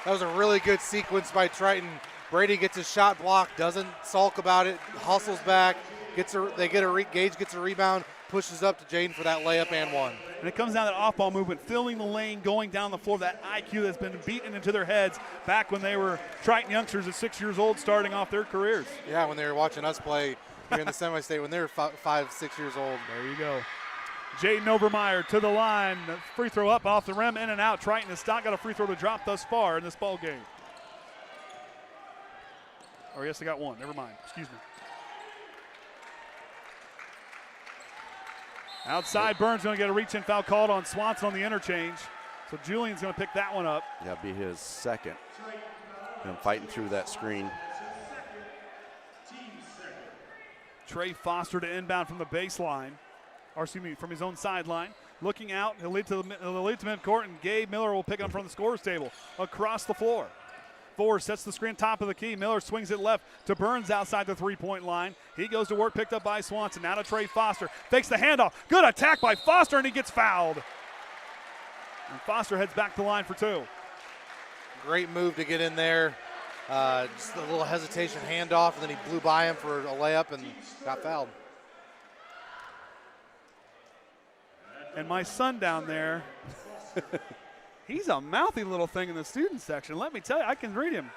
That was a really good sequence by Triton. Brady gets his shot blocked, doesn't sulk about it, hustles back, Gage gets a rebound, pushes up to Jaden for that layup and one. And it comes down to that off-ball movement, filling the lane, going down the floor, that IQ that's been beaten into their heads back when they were Triton youngsters at 6 years old starting off their careers. Yeah, when they were watching us play here in the semi-state when they were 5, 6 years old. There you go. Jaden Overmeyer to the line. Free throw up off the rim, in and out. Triton has not got a free throw to drop thus far in this ball game. Or yes, they got one. Never mind. Excuse me. Outside, Burns going to get a reach-in foul called on Swanson on the interchange. So Julian's going to pick that one up. Yeah, be his second. Him fighting through that screen. Trey Foster to inbound from the baseline, or excuse me, from his own sideline. Looking out, he'll lead to midcourt, and Gabe Miller will pick up from the scorer's table across the floor. Forrest sets the screen top of the key. Miller swings it left to Burns outside the three-point line. He goes to work, picked up by Swanson. Now to Trey Foster. Fakes the handoff. Good attack by Foster, and he gets fouled. And Foster heads back to the line for two. Great move to get in there. Just a little hesitation handoff, and then he blew by him for a layup and got fouled. And my son down there, he's a mouthy little thing in the student section. Let me tell you, I can read him.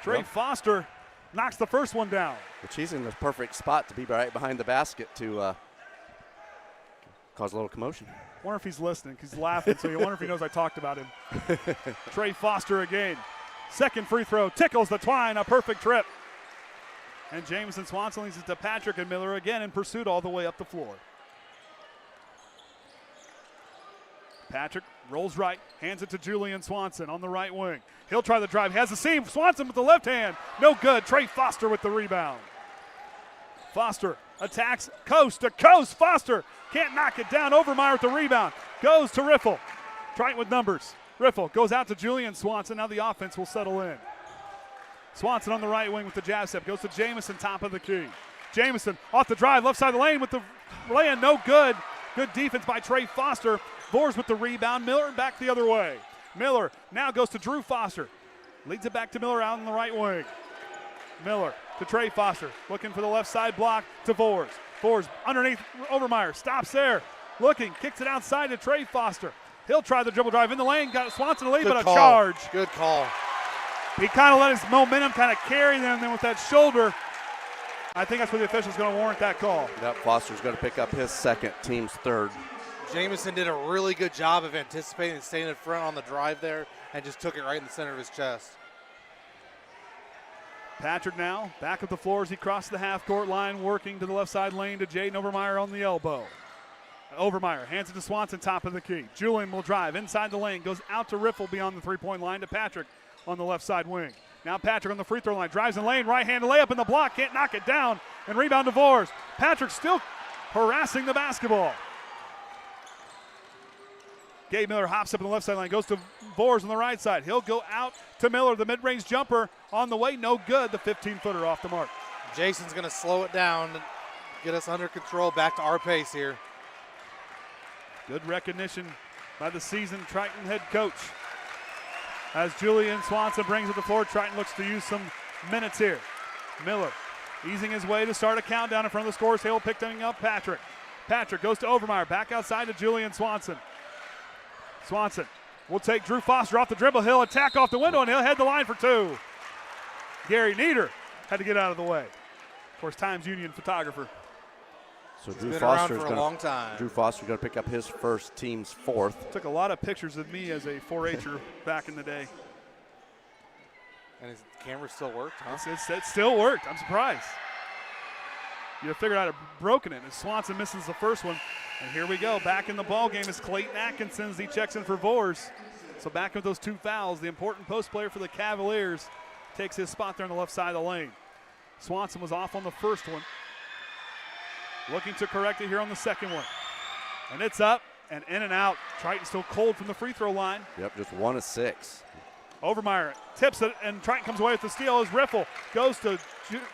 Trey Foster knocks the first one down. Which he's in the perfect spot to be right behind the basket to cause a little commotion. Wonder if he's listening, because he's laughing, so you wonder if he knows I talked about him. Trey Foster again. Second free throw, tickles the twine, a perfect trip. And Jameson Swanson leads it to Patrick and Miller again in pursuit all the way up the floor. Patrick rolls right, hands it to Julian Swanson on the right wing. He'll try the drive, has the seam, Swanson with the left hand, no good. Trey Foster with the rebound. Foster attacks coast to coast. Foster can't knock it down. Overmeyer with the rebound. Goes to Riffle. Triton with numbers. Riffle goes out to Julian Swanson. Now the offense will settle in. Swanson on the right wing with the jab step. Goes to Jamison, top of the key. Jamison off the drive, left side of the lane with the lay-in, no good. Good defense by Trey Foster. Vors with the rebound. Miller back the other way. Miller now goes to Drew Foster. Leads it back to Miller out on the right wing. Miller to Trey Foster, looking for the left side block to Vors. Vors underneath Overmeyer, stops there, looking, kicks it outside to Trey Foster. He'll try the dribble drive in the lane, got Swanson to lead, but a charge. Good call. He kind of let his momentum kind of carry them, and then with that shoulder, I think that's where the official's going to warrant that call. Yep, Foster's going to pick up his second, team's third. Jamison did a really good job of anticipating and staying in front on the drive there and just took it right in the center of his chest. Patrick now back at the floor as he crosses the half-court line, working to the left side lane to Jaden Overmeyer on the elbow. Overmeyer hands it to Swanson, top of the key. Julian will drive inside the lane, goes out to Riffle beyond the three-point line to Patrick on the left side wing. Now Patrick on the free throw line, drives in lane, right-hand layup in the block, can't knock it down, and rebound to Vors. Patrick still harassing the basketball. Gabe Miller hops up in the left side line, goes to Vors on the right side. He'll go out to Miller, the mid-range jumper on the way, no good. The 15-footer off the mark. Jason's going to slow it down, get us under control, back to our pace here. Good recognition by the seasoned Triton head coach. As Julian Swanson brings it to the floor, Triton looks to use some minutes here. Miller easing his way to start a countdown in front of the scorer's table, picking up Patrick. Patrick goes to Overmeyer, back outside to Julian Swanson. Swanson will take Drew Foster off the dribble. He'll attack off the window, and he'll head the line for two. Gary Nieder had to get out of the way. Of course, Times Union photographer. So Drew Foster's for a long time. Drew Foster's going to pick up his first, team's fourth. Took a lot of pictures of me as a 4-H'er back in the day. And his camera still worked, huh? It still worked. I'm surprised. You figured I'd have broken it. And Swanson misses the first one. And here we go. Back in the ball game is Clayton Atkinson as he checks in for Vors. So back with those two fouls. The important post player for the Cavaliers takes his spot there on the left side of the lane. Swanson was off on the first one. Looking to correct it here on the second one. And it's up and in and out. Triton still cold from the free throw line. Yep, just 1 of 6. Overmeyer tips it, and Triton comes away with the steal as Riffle goes to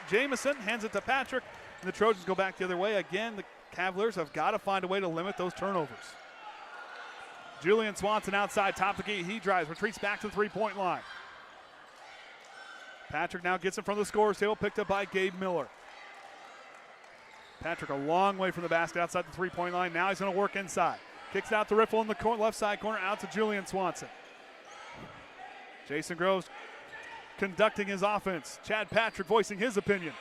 Jamison, hands it to Patrick, and the Trojans go back the other way. Again, the Cavaliers have got to find a way to limit those turnovers. Julian Swanson outside, top of the key. He drives, retreats back to the three-point line. Patrick now gets in front of the scorer's table, picked up by Gabe Miller. Patrick a long way from the basket outside the three-point line. Now he's going to work inside. Kicks it out to Riffle in the left side corner, out to Julian Swanson. Jason Groves conducting his offense. Chad Patrick voicing his opinion.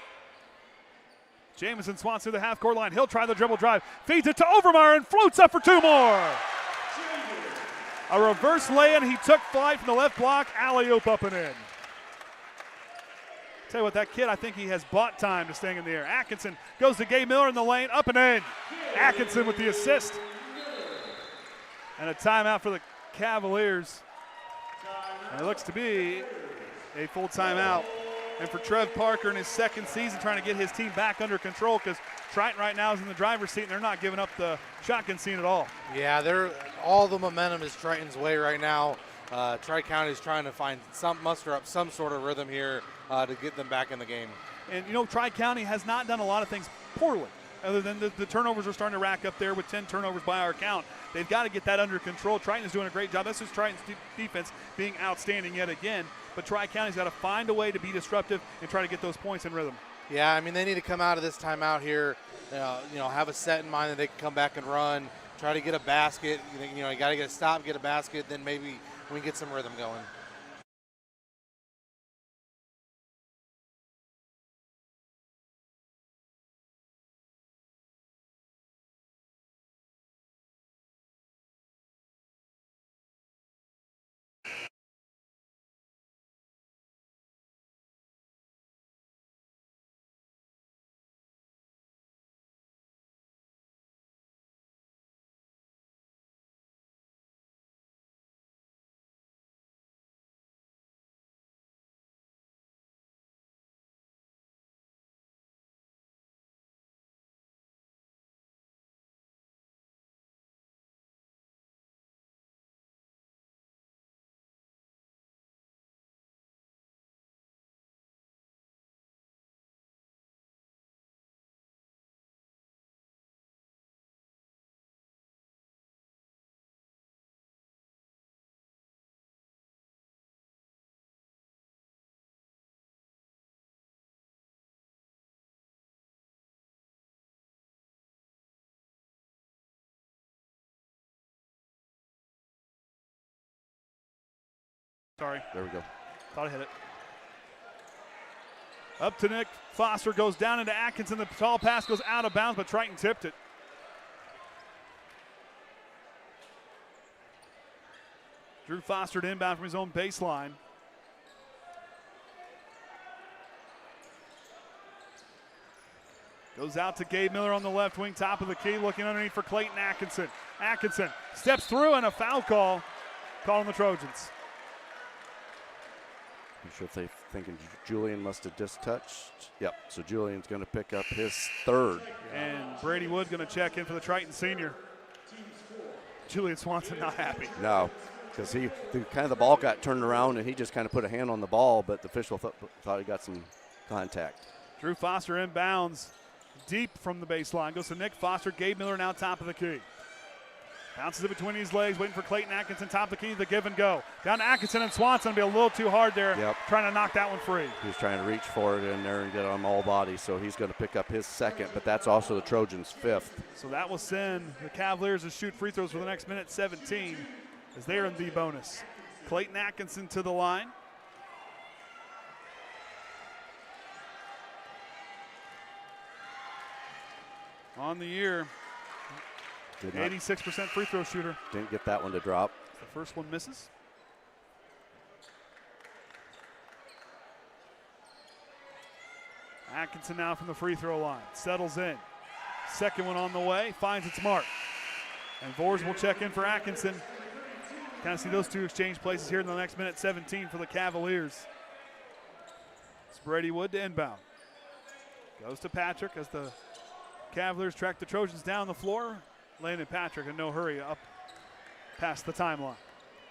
Jamison Swanson to the half-court line. He'll try the dribble drive. Feeds it to Overmeyer and floats up for 2 more. A reverse lay-in. He took flight from the left block. Alley-oop up and in. Tell you what, that kid, I think he has bought time to staying in the air. Atkinson goes to Gabe Miller in the lane. Up and in. Atkinson with the assist. And a timeout for the Cavaliers. And it looks to be a full timeout. And for Trev Parker in his second season, trying to get his team back under control, because Triton right now is in the driver's seat and they're not giving up the shotgun scene at all. Yeah, all the momentum is Triton's way right now. Tri-County is trying to muster up some sort of rhythm here to get them back in the game. And, you know, Tri-County has not done a lot of things poorly, other than the turnovers are starting to rack up there with 10 turnovers by our count. They've got to get that under control. Triton is doing a great job. This is Triton's defense being outstanding yet again. But Tri-County's got to find a way to be disruptive and try to get those points in rhythm. Yeah, I mean, they need to come out of this timeout here, have a set in mind that they can come back and run, try to get a basket. You got to get a stop, get a basket, then maybe we can get some rhythm going. Sorry. There we go. Thought I hit it. Up to Nick Foster, goes down into Atkinson. The tall pass goes out of bounds, but Triton tipped it. Drew Foster to inbound from his own baseline. Goes out to Gabe Miller on the left wing, top of the key, looking underneath for Clayton Atkinson. Atkinson steps through, and a foul call calling the Trojans. I'm sure if they're thinking Julian must have just touched. Yep, so Julian's going to pick up his third. And Brady Wood going to check in for the Triton senior. Julian Swanson not happy. No, because the ball got turned around and he just kind of put a hand on the ball, but the official thought he got some contact. Drew Foster inbounds deep from the baseline. Goes to Nick Foster. Gabe Miller now top of the key. Bounces it between his legs, waiting for Clayton Atkinson, top of the key, the give and go. Down to Atkinson, and Swanson be a little too hard there, trying to knock that one free. He was trying to reach for it in there and get on all body, so he's going to pick up his second, but that's also the Trojans' fifth. So that will send the Cavaliers to shoot free throws for the next minute 17 as they're in the bonus. Clayton Atkinson to the line. On the year, 86% free throw shooter. Didn't get that one to drop. The first one misses. Atkinson now from the free throw line. Settles in. Second one on the way. Finds its mark. And Vors will check in for Atkinson. Kind of see those two exchange places here in the next minute 17 for the Cavaliers. It's Brady Wood to inbound. Goes to Patrick as the Cavaliers track the Trojans down the floor. Landon Patrick in no hurry up past the timeline.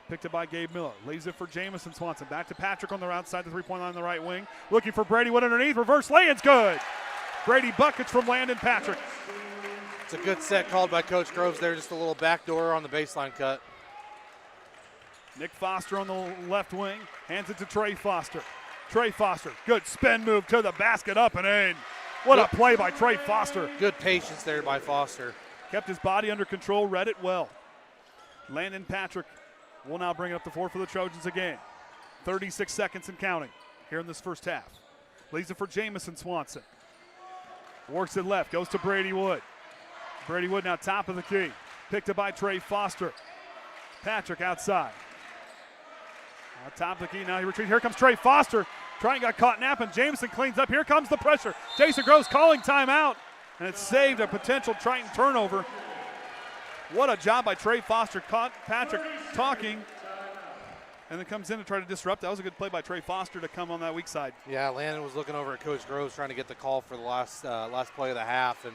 Picked up by Gabe Miller. Leaves it for Jamison Swanson. Back to Patrick on the outside the three-point line on the right wing. Looking for Brady Wood underneath. Reverse lay-in's good. Brady buckets from Landon Patrick. It's a good set called by Coach Groves there. Just a little backdoor on the baseline cut. Nick Foster on the left wing. Hands it to Trey Foster. Trey Foster. Good spin move to the basket, up and in. What a play by Trey Foster. Good patience there by Foster. Kept his body under control, read it well. Landon Patrick will now bring it up the floor for the Trojans again. 36 seconds and counting here in this first half. Leaves it for Jamison Swanson. Works it left, goes to Brady Wood. Brady Wood now top of the key. Picked up by Trev Parker. Patrick outside. Top of the key, now he retreats. Here comes Trev Parker. Triton got caught napping. Jameson cleans up. Here comes the pressure. Jason Gross calling timeout. And it saved a potential Triton turnover. What a job by Trev Parker. Caught Patrick talking. And then comes in to try to disrupt. That was a good play by Trev Parker to come on that weak side. Yeah, Landon was looking over at Coach Groves trying to get the call for the last play of the half and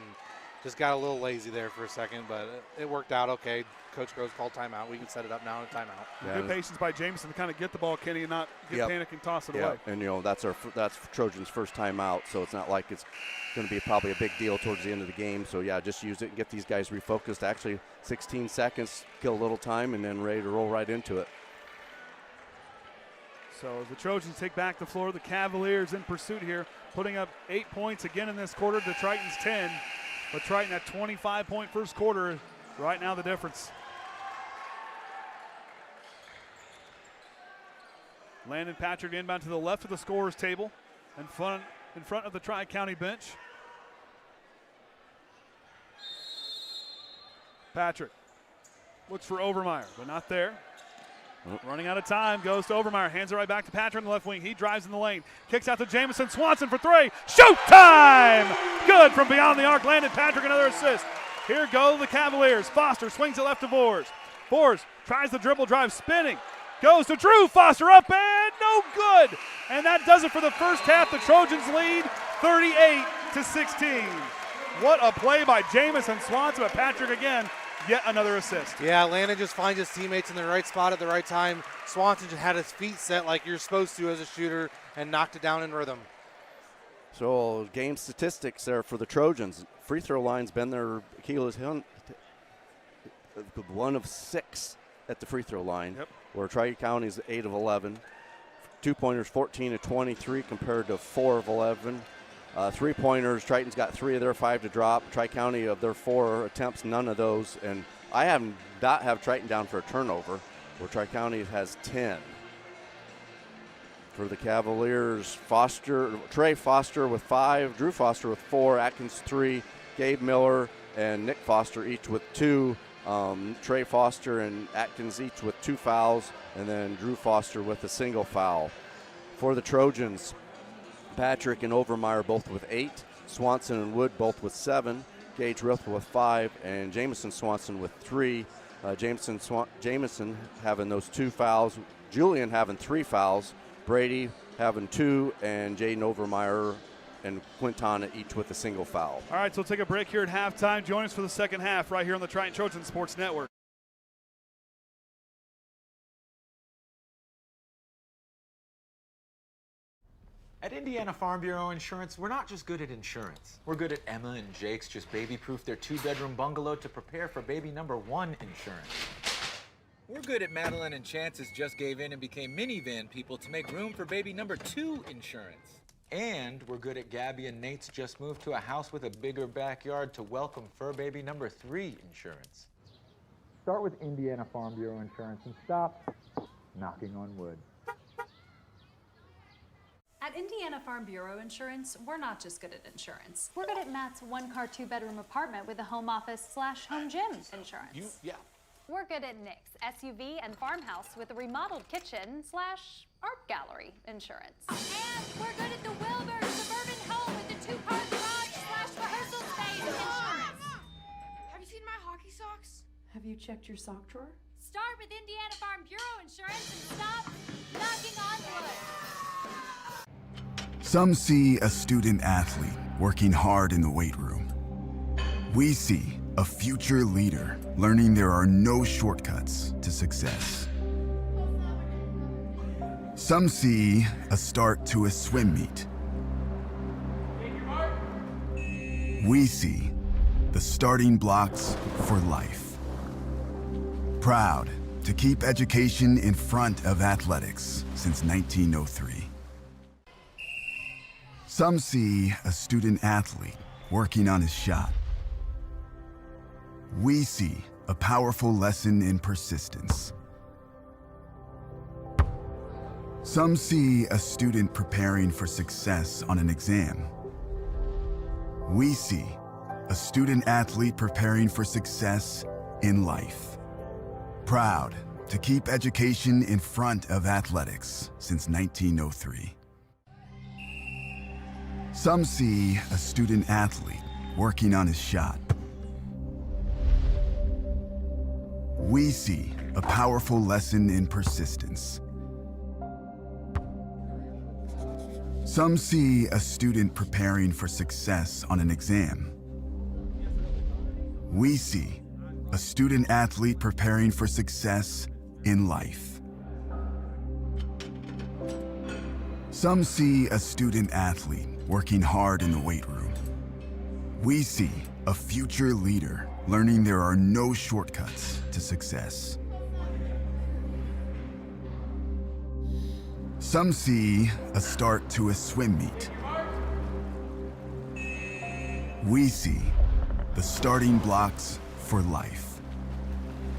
just got a little lazy there for a second, but it worked out okay. Coach Groves called timeout. We can set it up now in a timeout. Yeah, good patience by Jameson to kind of get the ball, Kenny, and not get panic and toss it away. And, that's Trojans' first timeout, so it's not like it's going to be probably a big deal towards the end of the game. So, just use it and get these guys refocused. Actually, 16 seconds, kill a little time, and then ready to roll right into it. So as the Trojans take back the floor, the Cavaliers in pursuit here, putting up 8 points again in this quarter to Triton's 10. But Triton at 25-point first quarter, right now the difference. Landon Patrick inbound to the left of the scorer's table, in front of the Tri-County bench. Patrick looks for Overmeyer, but not there. Running out of time, goes to Overmeyer, hands it right back to Patrick in the left wing. He drives in the lane, kicks out to Jameson. Swanson for three. Shoot time! Good from beyond the arc. Landon Patrick, another assist. Here go the Cavaliers. Foster swings it left to Vors. Vors tries the dribble drive, spinning. Goes to Drew Foster, up and no good. And that does it for the first half. The Trojans lead 38-16. What a play by Jameson. Swanson, but Patrick again, yet another assist. Yeah, Landon just finds his teammates in the right spot at the right time. Swanson just had his feet set like you're supposed to as a shooter and knocked it down in rhythm. So game statistics there for the Trojans. Free throw line's been their Achilles heel. 1 of 6 at the free throw line, where Tri-County's 8 of 11. 2-pointers 14 of 23 compared to 4 of 11. 3-pointers, Triton's got 3 of their 5 to drop. Tri-County of their 4 attempts, none of those. And I have not have Triton down for a turnover, where Tri-County has 10. For the Cavaliers, Trev Parker with 5, Drew Foster with 4, Atkins 3, Gabe Miller and Nick Foster each with 2. Trev Parker and Atkins each with 2 fouls, and then Drew Foster with a single foul. For the Trojans, Patrick and Overmeyer both with 8, Swanson and Wood both with 7, Gage Riffle with 5, and Jameson Swanson with 3. Jameson having those 2 fouls, Julian having 3 fouls, Brady having 2, and Jaden Overmeyer and Quintana each with a single foul. All right, so we'll take a break here at halftime. Join us for the second half right here on the Triton Trojan Sports Network. At Indiana Farm Bureau Insurance, we're not just good at insurance. We're good at Emma and Jake's just baby-proof their 2-bedroom bungalow to prepare for baby number 1 insurance. We're good at Madeline and Chance's just gave in and became minivan people to make room for baby number 2 insurance. And we're good at Gabby and Nate's just moved to a house with a bigger backyard to welcome fur baby number 3 insurance. Start with Indiana Farm Bureau Insurance and stop knocking on wood. At Indiana Farm Bureau Insurance, we're not just good at insurance. We're good at Matt's 1-car, 2-bedroom apartment with a home office/home gym insurance. We're good at Nick's SUV and farmhouse with a remodeled kitchen/art gallery insurance. And we're good at the Wilbur suburban home with the 2-car garage/rehearsal space insurance. Have you seen my hockey socks? Have you checked your sock drawer? Start with Indiana Farm Bureau Insurance and stop knocking on wood. Some see a student athlete working hard in the weight room. We see a future leader learning there are no shortcuts to success. Some see a start to a swim meet. We see the starting blocks for life. Proud to keep education in front of athletics since 1903. Some see a student athlete working on his shot. We see a powerful lesson in persistence. Some see a student preparing for success on an exam. We see a student athlete preparing for success in life. Proud to keep education in front of athletics since 1903. Some see a student athlete working on his shot. We see a powerful lesson in persistence. Some see a student preparing for success on an exam. We see a student athlete preparing for success in life. Some see a student athlete working hard in the weight room. We see a future leader learning there are no shortcuts to success. Some see a start to a swim meet. We see the starting blocks for life.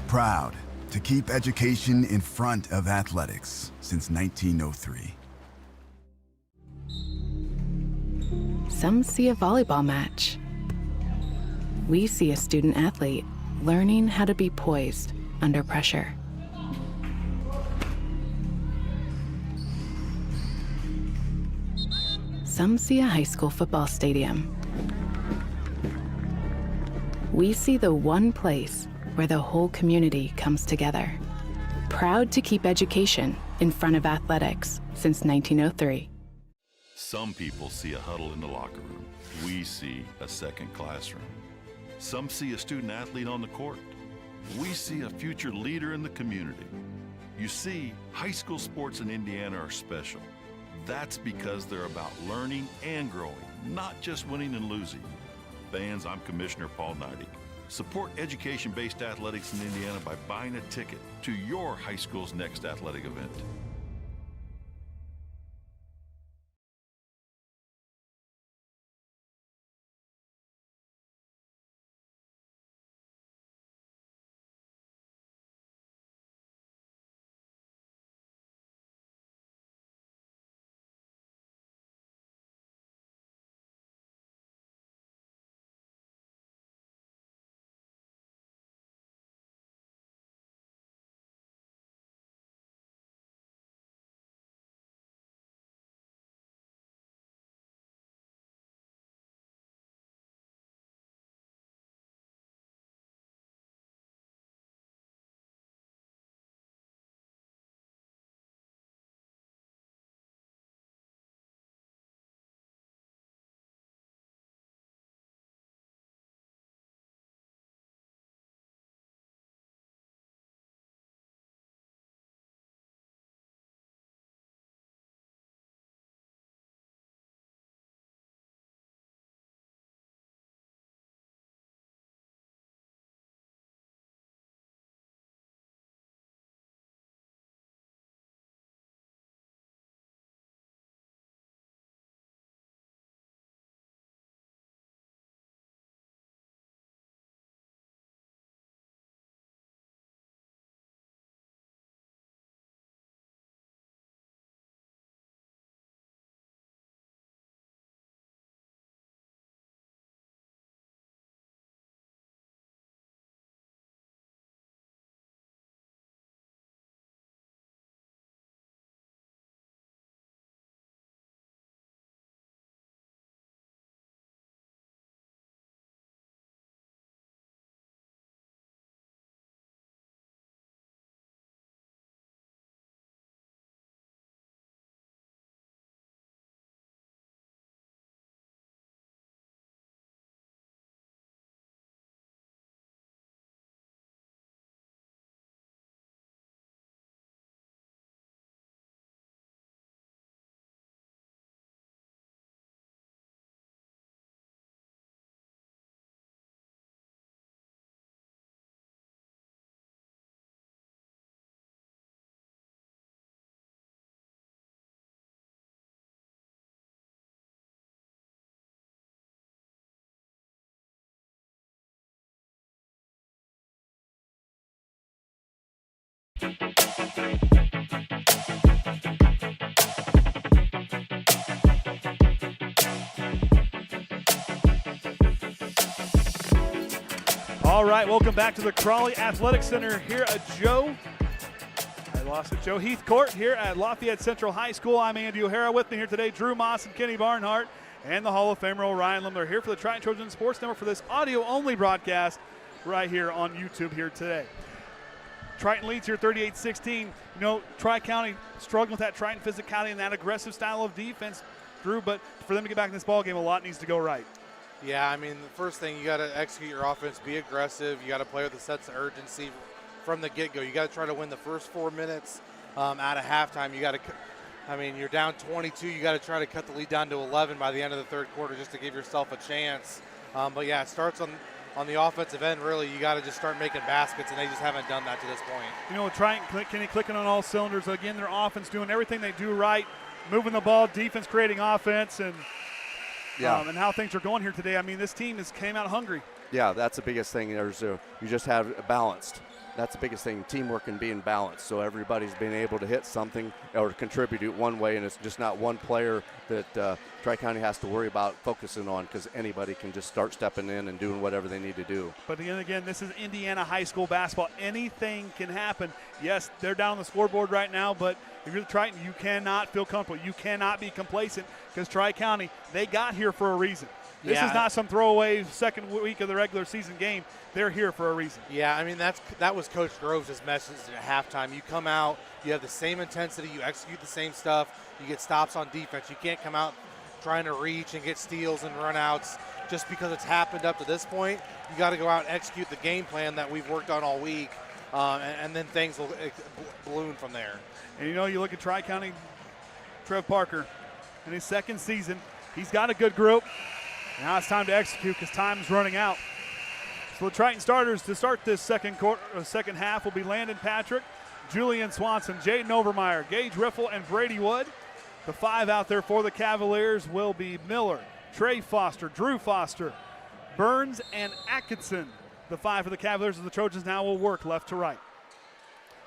Proud to keep education in front of athletics since 1903. Some see a volleyball match. We see a student athlete learning how to be poised under pressure. Some see a high school football stadium. We see the one place where the whole community comes together. Proud to keep education in front of athletics since 1903. Some people see a huddle in the locker room. We see a second classroom. Some see a student athlete on the court. We see a future leader in the community. You see, high school sports in Indiana are special. That's because they're about learning and growing, not just winning and losing. Fans, I'm Commissioner Paul Neidig. Support education-based athletics in Indiana by buying a ticket to your high school's next athletic event. All right, welcome back to the Crawley Athletic Center here at Joe Heath Court here at Lafayette Central High School. I'm Andy O'Hara. With me here today, Drew Moss and Kenny Barnhart, and the Hall of Famer Orion Lim. They're here for the Triton Trojan Sports Network for this audio-only broadcast right here on YouTube here today. Triton leads here 38-16. You know, Tri-County struggling with that Triton physicality and that aggressive style of defense, Drew, but for them to get back in this ball game, a lot needs to go right. Yeah, I mean, the first thing, you got to execute your offense, be aggressive. You got to play with a sense of urgency from the get-go. You got to try to win the first 4 minutes out of halftime. You got to, I mean, you're down 22. You got to try to cut the lead down to 11 by the end of the third quarter just to give yourself a chance. But yeah, it starts on the offensive end. Really, you got to just start making baskets, and they just haven't done that to this point. You know, Triton clicking on all cylinders. Again, their offense doing everything they do right, moving the ball, defense creating offense, and and how things are going here today. I mean, this team came out hungry. Yeah, that's the biggest thing. You just have balanced. That's the biggest thing, teamwork and being balanced. So everybody's been able to hit something or contribute one way, and it's just not one player that Tri-County has to worry about focusing on, because anybody can just start stepping in and doing whatever they need to do. But again, this is Indiana high school basketball. Anything can happen. Yes, they're down on the scoreboard right now, but if you're the Triton, you cannot feel comfortable. You cannot be complacent, because Tri-County, they got here for a reason. This is not some throwaway second week of the regular season game. They're here for a reason. Yeah, I mean, that was Coach Groves' message at halftime. You come out, you have the same intensity, you execute the same stuff, you get stops on defense. You can't come out trying to reach and get steals and runouts just because it's happened up to this point. You got to go out and execute the game plan that we've worked on all week, and then things will balloon from there. And you know, you look at Tri-County, Trev Parker, in his second season, he's got a good group. Now it's time to execute because time is running out. So the Triton starters to start this second half will be Landon Patrick, Julian Swanson, Jaden Overmeyer, Gage Riffle, and Brady Wood. The 5 out there for the Cavaliers will be Miller, Trey Foster, Drew Foster, Burns, and Atkinson. The 5 for the Cavaliers as the Trojans now will work left to right.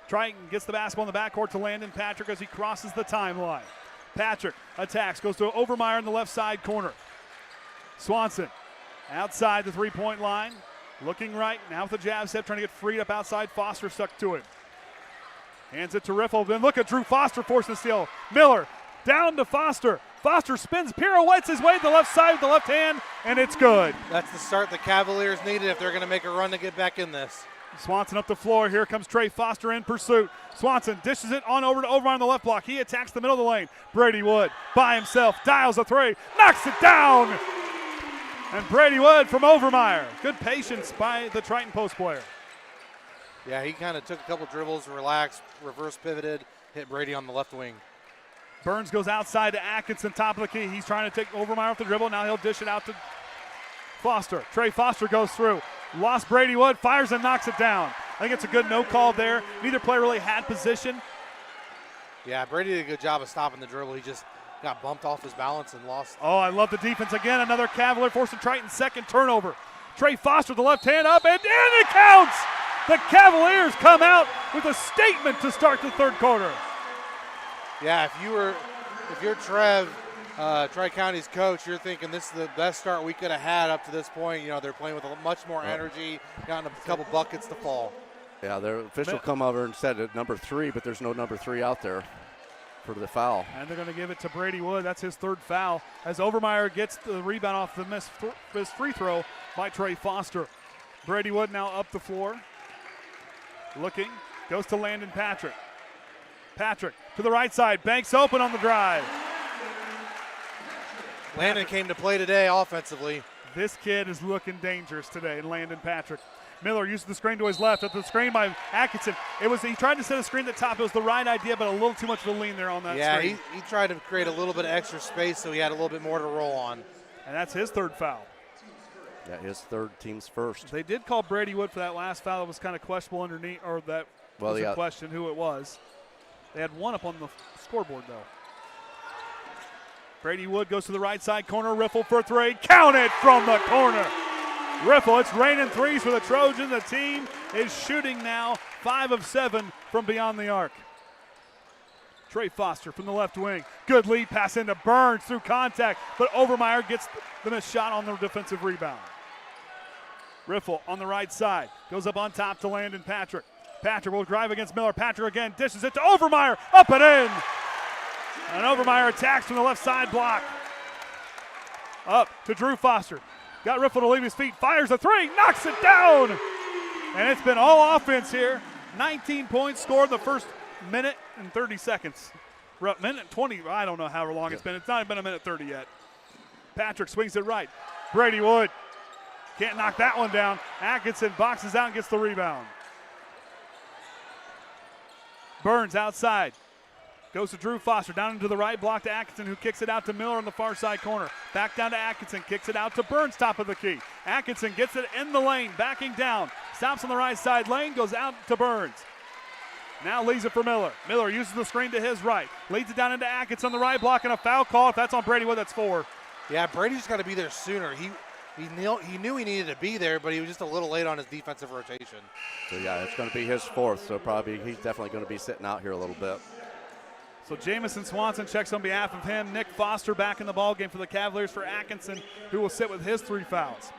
Triton gets the basketball in the backcourt to Landon Patrick as he crosses the timeline. Patrick attacks, goes to Overmeyer in the left side corner. Swanson outside the three-point line, looking right, now with the jab step, trying to get freed up outside. Foster stuck to it. Hands it to Riffle, then look at Drew Foster forcing the steal. Miller down to Foster. Foster spins, pirouettes his way to the left side with the left hand, and it's good. That's the start the Cavaliers needed if they're going to make a run to get back in this. Swanson up the floor. Here comes Trey Foster in pursuit. Swanson dishes it on over to Overmeyer on the left block. He attacks the middle of the lane. Brady Wood by himself, dials a three, knocks it down. And Brady Wood from Overmeyer. Good patience by the Triton post player. Yeah, he kind of took a couple dribbles, relaxed, reverse pivoted, hit Brady on the left wing. Burns goes outside to Atkinson, top of the key. He's trying to take Overmeyer off the dribble. Now he'll dish it out to Foster. Trey Foster goes through. Lost Brady Wood, fires and knocks it down. I think it's a good no call there. Neither player really had position. Yeah, Brady did a good job of stopping the dribble. He just got bumped off his balance and lost. Oh, I love the defense again. Another Cavalier forcing Triton's second turnover. Trey Foster, the left hand up, and it counts! The Cavaliers come out with a statement to start the third quarter. Yeah, if you're Trev, Tri-County's coach, you're thinking this is the best start we could have had up to this point. You know, they're playing with much more energy, gotten a couple buckets to fall. Yeah, their official come over and said it number 3, but there's no number 3 out there for the foul. And they're going to give it to Brady Wood. That's his third foul as Overmeyer gets the rebound off the missed free throw by Trey Foster. Brady Wood now up the floor. Looking, goes to Landon Patrick. Patrick to the right side, banks open on the drive. Landon came to play today offensively. This kid is looking dangerous today, Landon Patrick. Miller uses the screen to his left. At the screen by Atkinson. He tried to set a screen at the top. It was the right idea, but a little too much of a lean there on that screen. Yeah, he tried to create a little bit of extra space so he had a little bit more to roll on. And that's his third foul. Yeah, his third, team's first. They did call Brady Wood for that last foul. It was kind of questionable underneath, or that was in question who it was. They had one up on the scoreboard, though. Brady Wood goes to the right side corner. Riffle for 3. Count it from the corner. Riffle, it's raining threes for the Trojans. The team is shooting now 5 of 7 from beyond the arc. Trey Foster from the left wing. Good lead pass into Burns through contact, but Overmeyer gets the missed shot on the defensive rebound. Riffle on the right side. Goes up on top to Landon Patrick. Patrick will drive against Miller. Patrick again dishes it to Overmeyer. Up and in. And Overmeyer attacks from the left side block. Up to Drew Foster. Got Riffle to leave his feet. Fires a three. Knocks it down. And it's been all offense here. 19 points scored in the first minute and 30 seconds. Minute 20, I don't know how long it's been. It's not even been a minute 30 yet. Patrick swings it right. Brady Wood can't knock that one down. Atkinson boxes out and gets the rebound. Burns outside. Goes to Drew Foster, down into the right block to Atkinson, who kicks it out to Miller on the far side corner. Back down to Atkinson, kicks it out to Burns, top of the key. Atkinson gets it in the lane, backing down. Stops on the right side lane, goes out to Burns. Now leaves it for Miller. Miller uses the screen to his right. Leads it down into Atkinson on the right block, and a foul call. If that's on Brady Wood, that's 4. Yeah, Brady's got to be there sooner. He knew he needed to be there, but he was just a little late on his defensive rotation. So, yeah, it's going to be his 4th, so probably he's definitely going to be sitting out here a little bit. So Jamison Swanson checks on behalf of him. Nick Foster back in the ballgame for the Cavaliers for Atkinson, who will sit with his 3 fouls.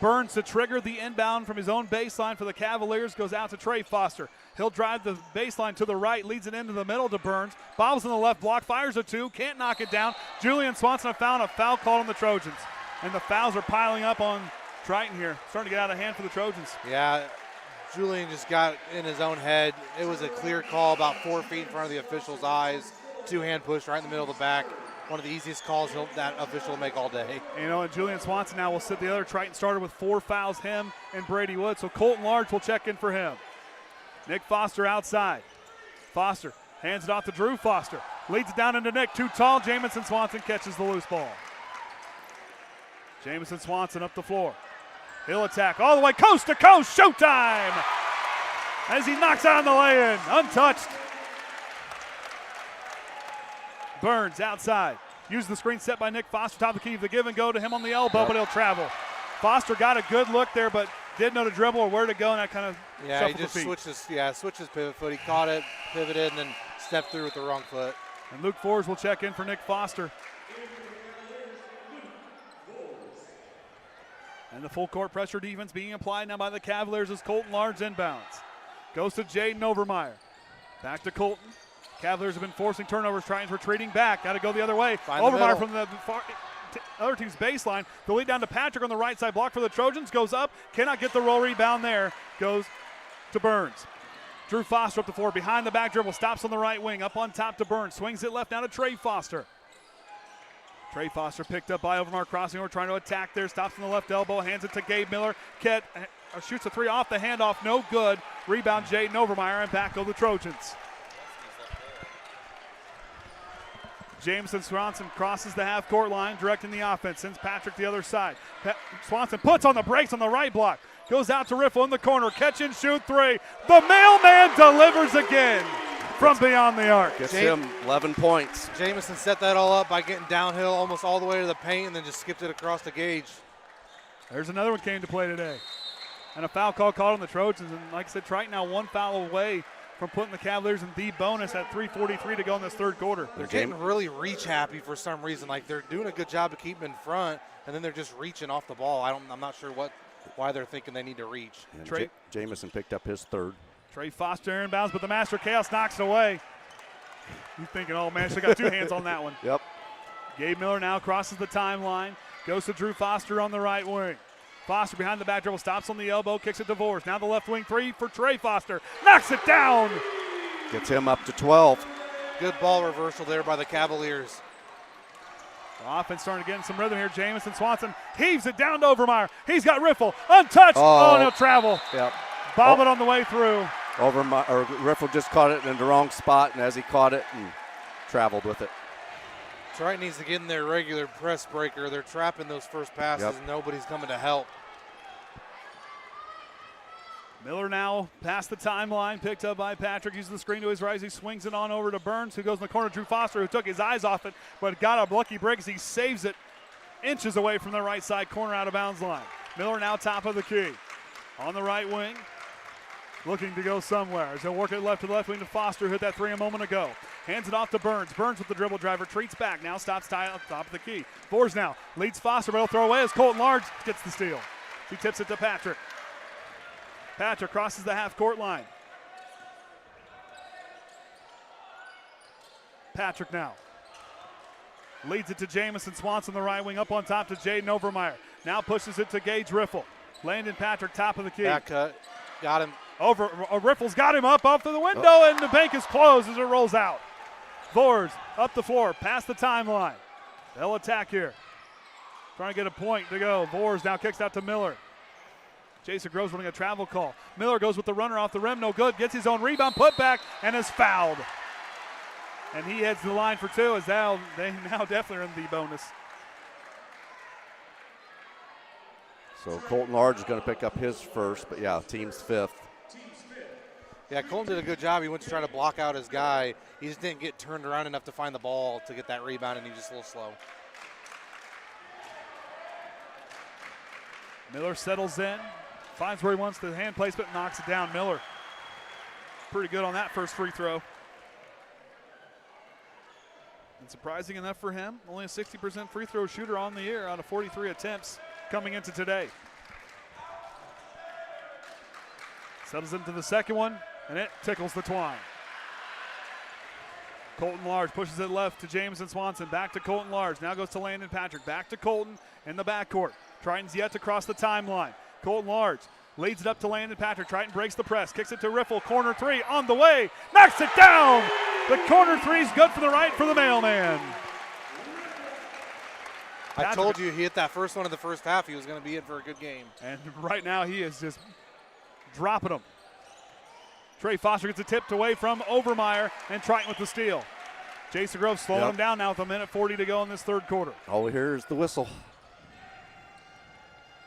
Burns to trigger the inbound from his own baseline for the Cavaliers, goes out to Trev Foster. He'll drive the baseline to the right, leads it into the middle to Burns. Bobbles in the left block, fires a 2, can't knock it down. Julian Swanson found a foul called on the Trojans. And the fouls are piling up on Triton here. Starting to get out of hand for the Trojans. Yeah, Julian just got in his own head. It was a clear call about 4 feet in front of the official's eyes. 2-hand push right in the middle of the back. One of the easiest calls that official will make all day. And Julian Swanson now will sit the other Triton starter with 4 fouls, him and Brady Wood. So Colton Large will check in for him. Nick Foster outside. Foster hands it off to Drew Foster. Leads it down into Nick. Too tall. Jamison Swanson catches the loose ball. Jamison Swanson up the floor. He'll attack all the way coast to coast. Showtime! As he knocks out the lay-in. Untouched. Burns outside. Uses the screen set by Nick Foster. Top of the key. The give and go to him on the elbow, but he'll travel. Foster got a good look there, but didn't know to dribble or where to go, and that kind of he just switches pivot foot. He caught it, pivoted, and then stepped through with the wrong foot. And Luke Forbes will check in for Nick Foster. And the full court pressure defense being applied now by the Cavaliers as Colton Large inbounds. Goes to Jaden Overmeyer. Back to Colton. Cavaliers have been forcing turnovers. Triton's retreating back. Got to go the other way. Overmeyer from the other team's baseline. The lead down to Patrick on the right side. Block for the Trojans. Goes up. Cannot get the roll rebound there. Goes to Burns. Drew Foster up the floor. Behind the back dribble. Stops on the right wing. Up on top to Burns. Swings it left down to Trev Foster. Trev Foster picked up by Overmeyer, crossing over, trying to attack there. Stops on the left elbow, hands it to Gabe Miller. Shoots a 3 off the handoff, no good. Rebound Jaden Overmeyer, and back go the Trojans. Jamison Swanson crosses the half-court line, directing the offense, sends Patrick the other side. Swanson puts on the brakes on the right block. Goes out to Riffle in the corner, catch and shoot 3. The mailman delivers again from beyond the arc. Gets him 11 points. Jamison set that all up by getting downhill almost all the way to the paint and then just skipped it across the gauge. There's another one came to play today. And a foul call called on the Trojans. And like I said, Triton now 1 foul away from putting the Cavaliers in the bonus at 3:43 to go in this third quarter. They're getting really reach happy for some reason. Like they're doing a good job to keep them in front, and then they're just reaching off the ball. I'm not sure why they're thinking they need to reach. Jamison picked up his 3rd. Trev Foster inbounds, but the Master Chaos knocks it away. You're thinking, oh man, she got 2 hands on that one. Yep. Gabe Miller now crosses the timeline, goes to Drew Foster on the right wing. Foster behind the back dribble, stops on the elbow, kicks it to Vors. Now the left wing 3 for Trev Foster. Knocks it down. Gets him up to 12. Good ball reversal there by the Cavaliers. The offense starting to get in some rhythm here. Jamison Swanson heaves it down to Overmeyer. He's got Riffle untouched. Oh, and he'll travel. Yep. Bob it on the way through. Riffle just caught it in the wrong spot, and as he caught it and traveled with it. Triton needs to get in their regular press breaker. They're trapping those first passes, and nobody's coming to help. Miller now past the timeline, picked up by Patrick. Uses the screen to his right. He swings it on over to Burns, who goes in the corner. Drew Foster, who took his eyes off it, but got a lucky break as he saves it inches away from the right side corner out of bounds line. Miller now top of the key. On the right wing, looking to go somewhere as he'll work it left to the left wing to Foster, who hit that 3 a moment ago. Hands it off to Burns. Burns with the dribble driver, treats back, now stops tie up top of the key. Vors now leads Foster, but he'll throw away as Colton Large gets the steal. She tips it to Patrick. Patrick crosses the half-court line. Patrick now. Leads it to Jamison Swanson, the right wing, up on top to Jaden Overmeyer. Now pushes it to Gage Riffle. Landon Patrick, top of the key. Back cut. Got him. Riffle's got him up off to the window, and the bank is closed as it rolls out. Vors up the floor, past the timeline. They'll attack here. Trying to get a point to go. Vors now kicks out to Miller. Jason Groves running a travel call. Miller goes with the runner off the rim, no good. Gets his own rebound, put back, and is fouled. And he heads to the line for two, as they now definitely are in the bonus. So Colton Large is going to pick up his first, but yeah, team's fifth. Yeah, Colton did a good job. He went to try to block out his guy. He just didn't get turned around enough to find the ball to get that rebound, and he was just a little slow. Miller settles in, finds where he wants the hand placement, knocks it down. Miller, pretty good on that first free throw. And surprising enough for him, only a 60% free throw shooter on the year out of 43 attempts coming into today. Settles into the second one, and it tickles the twine. Colton Large pushes it left to Jameson Swanson, back to Colton Large, now goes to Landon Patrick, back to Colton in the backcourt. Triton's yet to cross the timeline. Colton Large leads it up to Landon Patrick. Triton breaks the press, kicks it to Riffle, corner three on the way, knocks it down! The corner three is good for the right for the mailman. I told you he hit that first one in the first half. He was going to be in for a good game. And right now he is just dropping them. Trey Foster gets a tipped away from Overmeyer, and Triton with the steal. Jason Groves slowing him down now with 1:40 to go in this third quarter. All we hear is the whistle.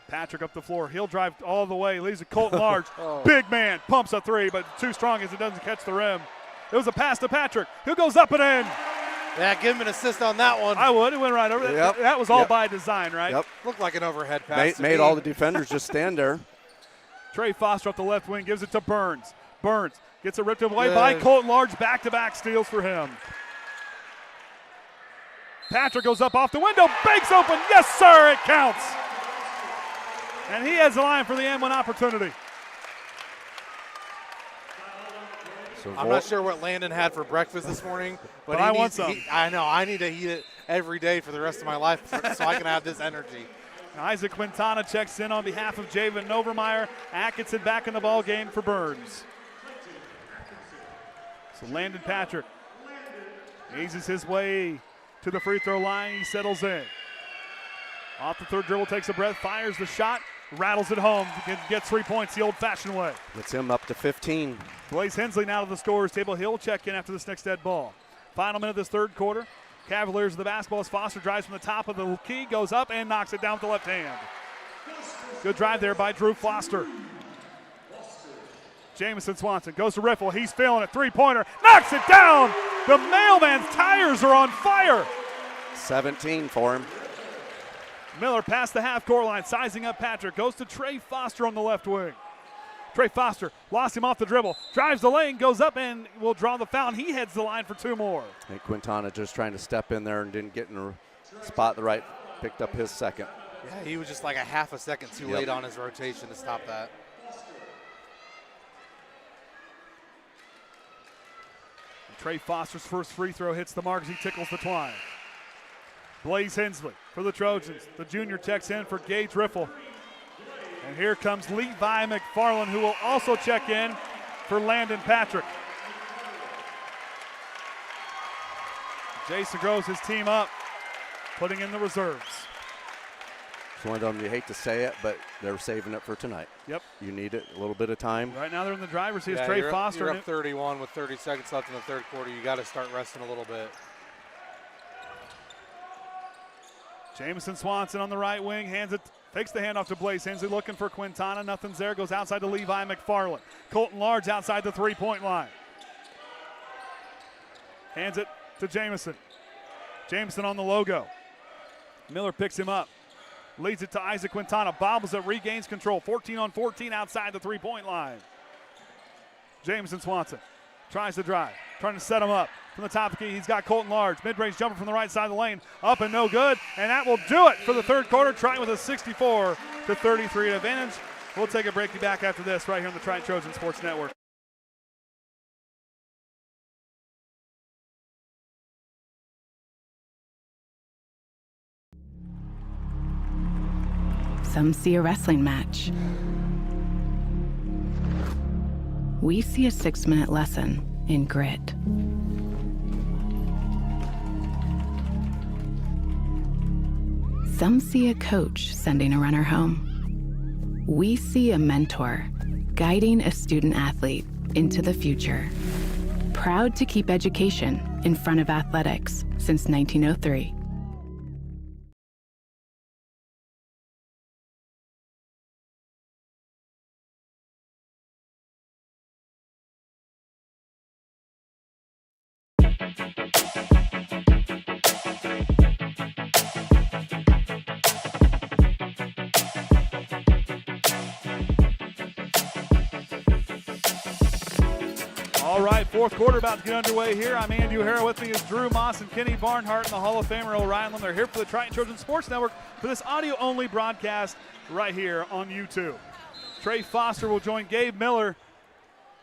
Patrick up the floor. He'll drive all the way. Leaves it Colton Large. Big man. Pumps a three, but too strong as it doesn't catch the rim. It was a pass to Patrick, who goes up and in. Yeah, give him an assist on that one. I would. It went right over. Yep. That was all by design, right? Yep. Looked like an overhead pass. Made all the defenders just stand there. Trey Foster up the left wing, gives it to Burns. Burns gets it ripped away by Colton Large. Back-to-back steals for him. Patrick goes up off the window, banks open. Yes, sir, it counts. And he has the line for the M1 opportunity. So I'm not sure what Landon had for breakfast this morning, but I want some. I know. I need to eat it every day for the rest of my life so I can have this energy. Isaac Quintana checks in on behalf of Javen Overmeyer. Atkinson back in the ball game for Burns. So Landon Patrick eases his way to the free throw line. He settles in. Off the third dribble, takes a breath, fires the shot, rattles it home, gets 3 points the old-fashioned way. Gets him up to 15. Blaze Hensley now to the scorer's table. He'll check in after this next dead ball. Final minute of this third quarter. Cavaliers of the basketball as Foster drives from the top of the key, goes up and knocks it down with the left hand. Good drive there by Drew Foster. Jamison Swanson goes to Riffle. He's feeling it. Three-pointer. Knocks it down. The mailman's tires are on fire. 17 for him. Miller past the half-court line, sizing up Patrick. Goes to Trey Foster on the left wing. Trey Foster lost him off the dribble. Drives the lane, goes up and will draw the foul. And he heads the line for two more. I think Quintana just trying to step in there and didn't get in the spot the right. Picked up his second. Yeah, he was just like a half a second too late on his rotation to stop that. And Trey Foster's first free throw hits the mark as he tickles the twine. Blaze Hensley for the Trojans. The junior checks in for Gage Riffle. And here comes Levi McFarland, who will also check in for Landon Patrick. Jason Groves his team up, putting in the reserves. It's one of them, you hate to say it, but they're saving it for tonight. Yep. You need it, a little bit of time. Right now they're in the driver's seat. Yeah, Trey you're Foster. You're up 31 with 30 seconds left in the third quarter. You got to start resting a little bit. Jamison Swanson on the right wing, hands it, takes the handoff to Blaze Hensley, looking for Quintana. Nothing's there, goes outside to Levi McFarland. Colton Large outside the three-point line. Hands it to Jamison. Jamison on the logo. Miller picks him up. Leads it to Isaac Quintana. Bobbles it, regains control. 14-on-14 outside the three-point line. Jamison Swanson tries to drive, trying to set him up. From the top of the key, he's got Colton Large. Mid-range jumper from the right side of the lane. Up and no good, and that will do it for the third quarter. Triton with a 64 to 33 at advantage. We'll take a break. Be back after this right here on the Triton Trojan Sports Network. Some see a wrestling match. We see a 6-minute lesson in grit. Some see a coach sending a runner home. We see a mentor guiding a student athlete into the future. Proud to keep education in front of athletics since 1903. All right, fourth quarter about to get underway here. I'm Andy O'Hara. With me is Drew Moss and Kenny Barnhart and the Hall of Famer O'Ryan. They're here for the Triton Trojan Sports Network for this audio-only broadcast right here on YouTube. Trey Foster will join Gabe Miller,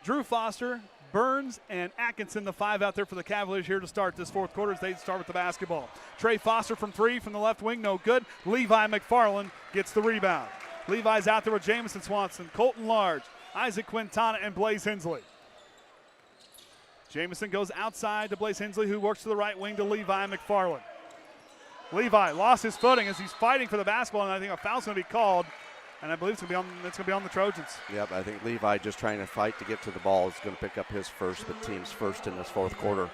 Drew Foster, Burns, and Atkinson, the 5 out there for the Cavaliers here to start this fourth quarter as they start with the basketball. Trey Foster from 3 from the left wing, no good. Levi McFarland gets the rebound. Levi's out there with Jamison Swanson, Colton Large, Isaac Quintana, and Blaze Hensley. Jamison goes outside to Blaze Hensley, who works to the right wing to Levi McFarland. Levi lost his footing as he's fighting for the basketball, and I think a foul's going to be called, and I believe it's going to be on the Trojans. Yep, I think Levi just trying to fight to get to the ball is going to pick up his first, the team's first in this fourth quarter.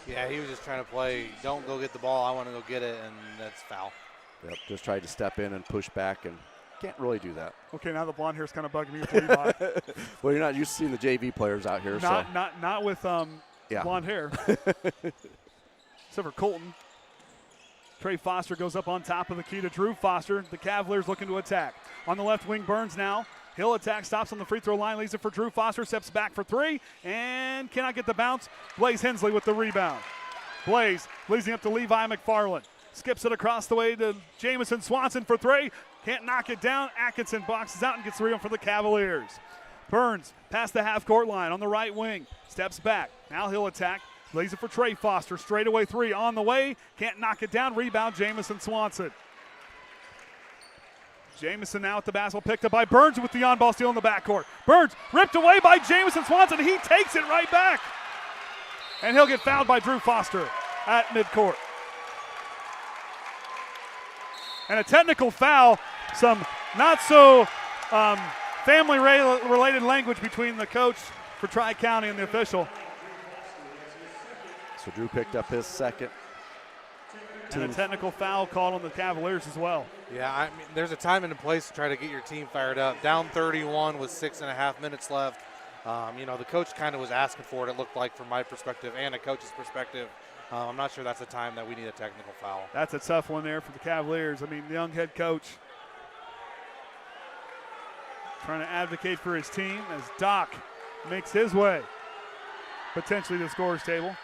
Yeah, he was just trying to play, don't go get the ball, I want to go get it, and that's foul. Yep, just tried to step in and push back, and can't really do that. Okay, now the blonde hair's kind of bugging me with Levi. Well, you're not used to seeing the JV players out here. Not with blonde hair. Except for Colton. Trey Foster goes up on top of the key to Drew Foster. The Cavaliers looking to attack. On the left wing, Burns now. He'll attack, stops on the free throw line, leaves it for Drew Foster, steps back for 3, and cannot get the bounce. Blaze Hensley with the rebound. Blaze leads up to Levi McFarland. Skips it across the way to Jamison Swanson for 3. Can't knock it down. Atkinson boxes out and gets the rebound for the Cavaliers. Burns past the half-court line on the right wing. Steps back. Now he'll attack. Lays it for Trey Foster. Straightaway 3 on the way. Can't knock it down. Rebound, Jamison Swanson. Jamison now at the basketball, picked up by Burns with the on-ball steal in the backcourt. Burns ripped away by Jamison Swanson. He takes it right back. And he'll get fouled by Drew Foster at midcourt. And a technical foul, some not so family-related language between the coach for Tri-County and the official. So Drew picked up his second. And a technical foul called on the Cavaliers as well. Yeah, I mean, there's a time and a place to try to get your team fired up. Down 31 with 6.5 minutes left. The coach kind of was asking for it looked like, from my perspective and a coach's perspective. I'm not sure that's the time that we need a technical foul. That's a tough one there for the Cavaliers. I mean, the young head coach trying to advocate for his team as Doc makes his way potentially to the scorer's table.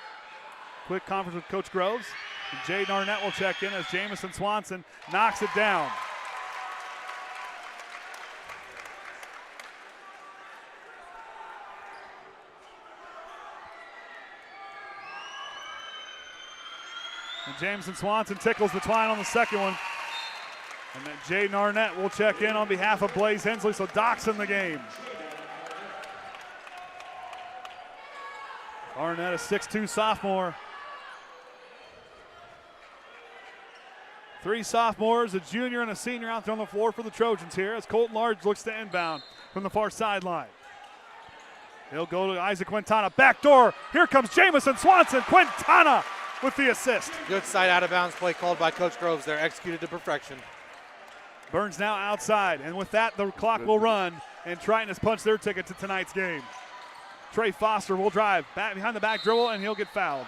Quick conference with Coach Groves. And Jaden Arnett will check in as Jamison Swanson knocks it down. And Jamison Swanson tickles the twine on the second one. And then Jaden Arnett will check in on behalf of Blaze Hensley, so Doc's in the game. Arnett, a 6'2 sophomore. 3 sophomores, a junior and a senior out there on the floor for the Trojans here as Colton Large looks to inbound from the far sideline. He'll go to Isaac Quintana, backdoor. Here comes Jamison Swanson. Quintana with the assist. Good side out of bounds play called by Coach Groves there, executed to perfection. Burns now outside, and with that, the clock will run, and Triton has punched their ticket to tonight's game. Trey Foster will drive back behind the back dribble, and he'll get fouled.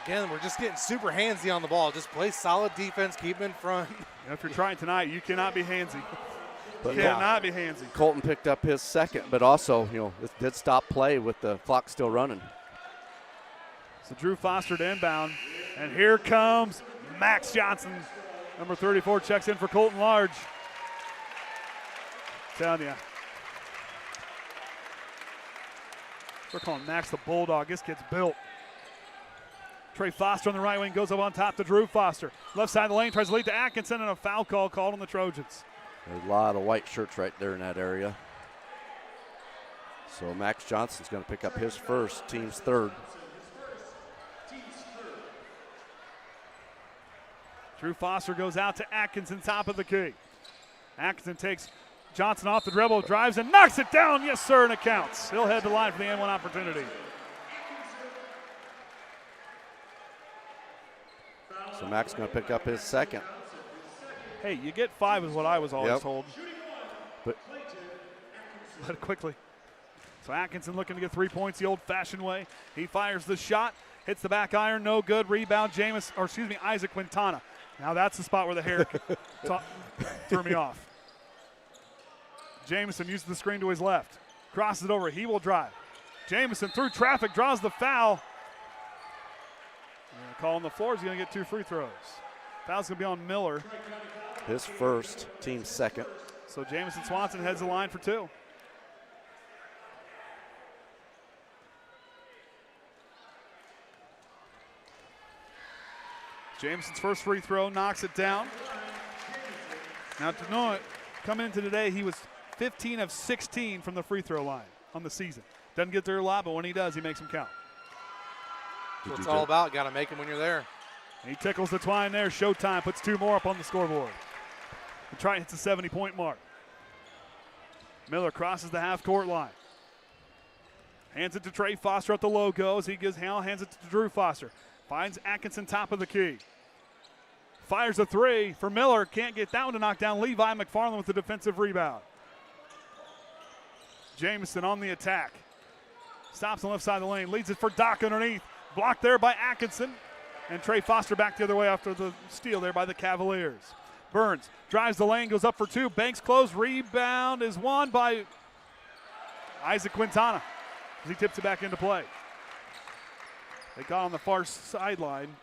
Again, we're just getting super handsy on the ball. Just play solid defense, keep them in front. If you're trying tonight, you cannot be handsy. But cannot be handsy. Colton picked up his second, but also, it did stop play with the clock still running. So Drew Foster to inbound, and here comes Max Johnson. Number 34 checks in for Colton Large. Telling you. We're calling Max the Bulldog. This kid's built. Trey Foster on the right wing goes up on top to Drew Foster. Left side of the lane, tries to lead to Atkinson, and a foul call called on the Trojans. A lot of white shirts right there in that area. So Max Johnson's going to pick up his first, team's third. Drew Foster goes out to Atkinson, top of the key. Atkinson takes Johnson off the dribble, drives and knocks it down. Yes, sir, and it counts. He'll head to the line for the N1 opportunity. So Max going to pick up his second. Hey, you get 5 is what I was always told. But quickly. So Atkinson looking to get 3 points the old-fashioned way. He fires the shot, hits the back iron, no good. Rebound, Isaac Quintana. Now that's the spot where the hair threw me off. Jamison uses the screen to his left. Crosses it over. He will drive. Jamison through traffic, draws the foul. Call on the floor. He's going to get 2 free throws. Foul's going to be on Miller. His first, team second. So Jamison Swanson heads the line for 2. Jamison's first free throw knocks it down. Now to know it, coming into today, he was 15 of 16 from the free throw line on the season. Doesn't get there a lot, but when he does, he makes them count. That's what it's all about. Got to make them when you're there. He tickles the twine there. Showtime puts 2 more up on the scoreboard. The Triton hits the 70-point mark. Miller crosses the half-court line. Hands it to Trey Foster at the logo as he hands it to Drew Foster. Finds Atkinson top of the key. Fires a 3 for Miller. Can't get that one to knock down. Levi McFarland with the defensive rebound. Jamison on the attack. Stops on the left side of the lane. Leads it for Doc underneath. Blocked there by Atkinson. And Trey Foster back the other way after the steal there by the Cavaliers. Burns drives the lane, goes up for 2. Banks close. Rebound is won by Isaac Quintana as he tips it back into play. They got on the far sideline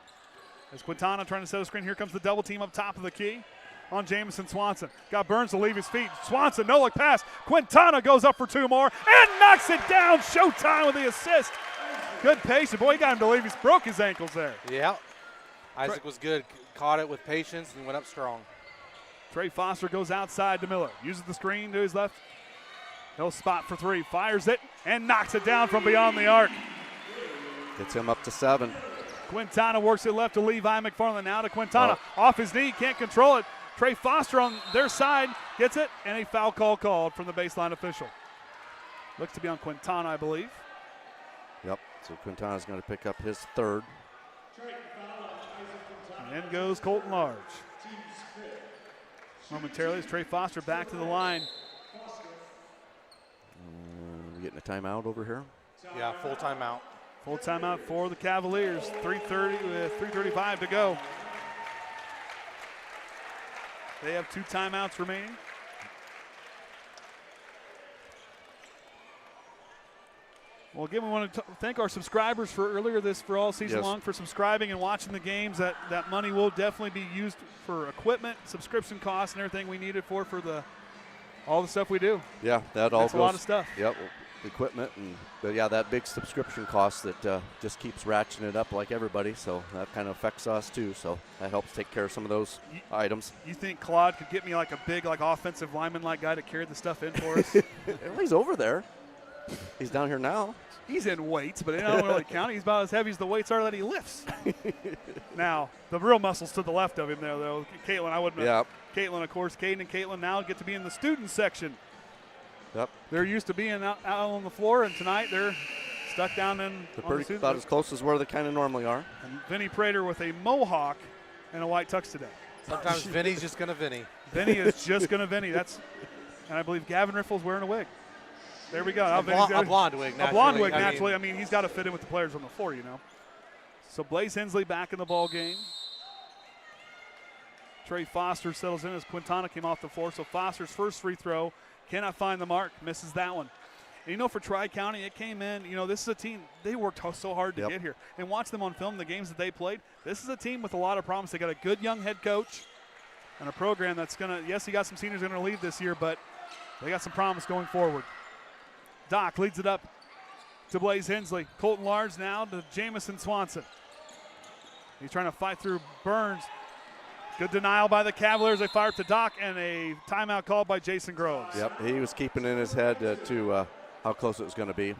as Quintana trying to set a screen. Here comes the double team up top of the key on Jamison Swanson. Got Burns to leave his feet. Swanson, no look pass. Quintana goes up for 2 more and knocks it down. Showtime with the assist. Good patience. Boy, he got him to leave. He broke his ankles there. Yeah. Isaac was good. Caught it with patience and went up strong. Trey Foster goes outside to Miller. Uses the screen to his left. He'll spot for 3. Fires it and knocks it down from beyond the arc. Gets him up to 7. Quintana works it left to Levi McFarland. Now to Quintana. Off his knee. Can't control it. Trey Foster on their side gets it. And a foul call called from the baseline official. Looks to be on Quintana, I believe. Yep. So Quintana's going to pick up his third. And in goes Colton Large. Momentarily as Trey Foster back to the line. We getting a timeout over here? Yeah, full timeout. Full timeout for the Cavaliers. 3:30 with 3:35 to go. They have 2 timeouts remaining. Well, again, we want to thank our subscribers for all season long for subscribing and watching the games. That money will definitely be used for equipment, subscription costs, and everything we need it for all the stuff we do. Yeah, that all goes. That's a lot of stuff. Yep, equipment, but yeah, that big subscription cost that just keeps ratcheting it up like everybody. So that kind of affects us too. So that helps take care of some of those items. You think Claude could get me like a big offensive lineman-like guy to carry the stuff in for us? He's over there. He's down here now. He's in weights, but it don't really count. He's about as heavy as the weights are that he lifts. Now, the real muscle's to the left of him there, though. Caitlin, I wouldn't have. Caitlin, of course. Caden and Caitlin now get to be in the student section. Yep. They're used to being out on the floor, and tonight they're stuck down in They're about as close as where they kind of normally are. And Vinny Prater with a mohawk and a white tux today. Sometimes Vinny's just going to Vinny. Vinny is just going to Vinny. And I believe Gavin Riffle's wearing a wig. There we go. A blonde wig, naturally. A blonde wig, naturally. I mean, he's got to fit in with the players on the floor, you know. So Blaze Hensley back in the ball game. Trey Foster settles in as Quintana came off the floor. So Foster's first free throw cannot find the mark, misses that one. And, you know, for Tri-County, it came in, you know, this is a team, they worked so hard to get here. And watch them on film, the games that they played. This is a team with a lot of promise. They got a good young head coach and a program that's going to, yes, he got some seniors going to leave this year, but They got some promise going forward. Doc leads it up to Blaze Hensley. Colton Large now to Jamison Swanson. He's trying to fight through Burns. Good denial by the Cavaliers. They fire up to Doc, and a timeout called by Jason Groves. Yep, he was keeping in his head to how close it was going to be.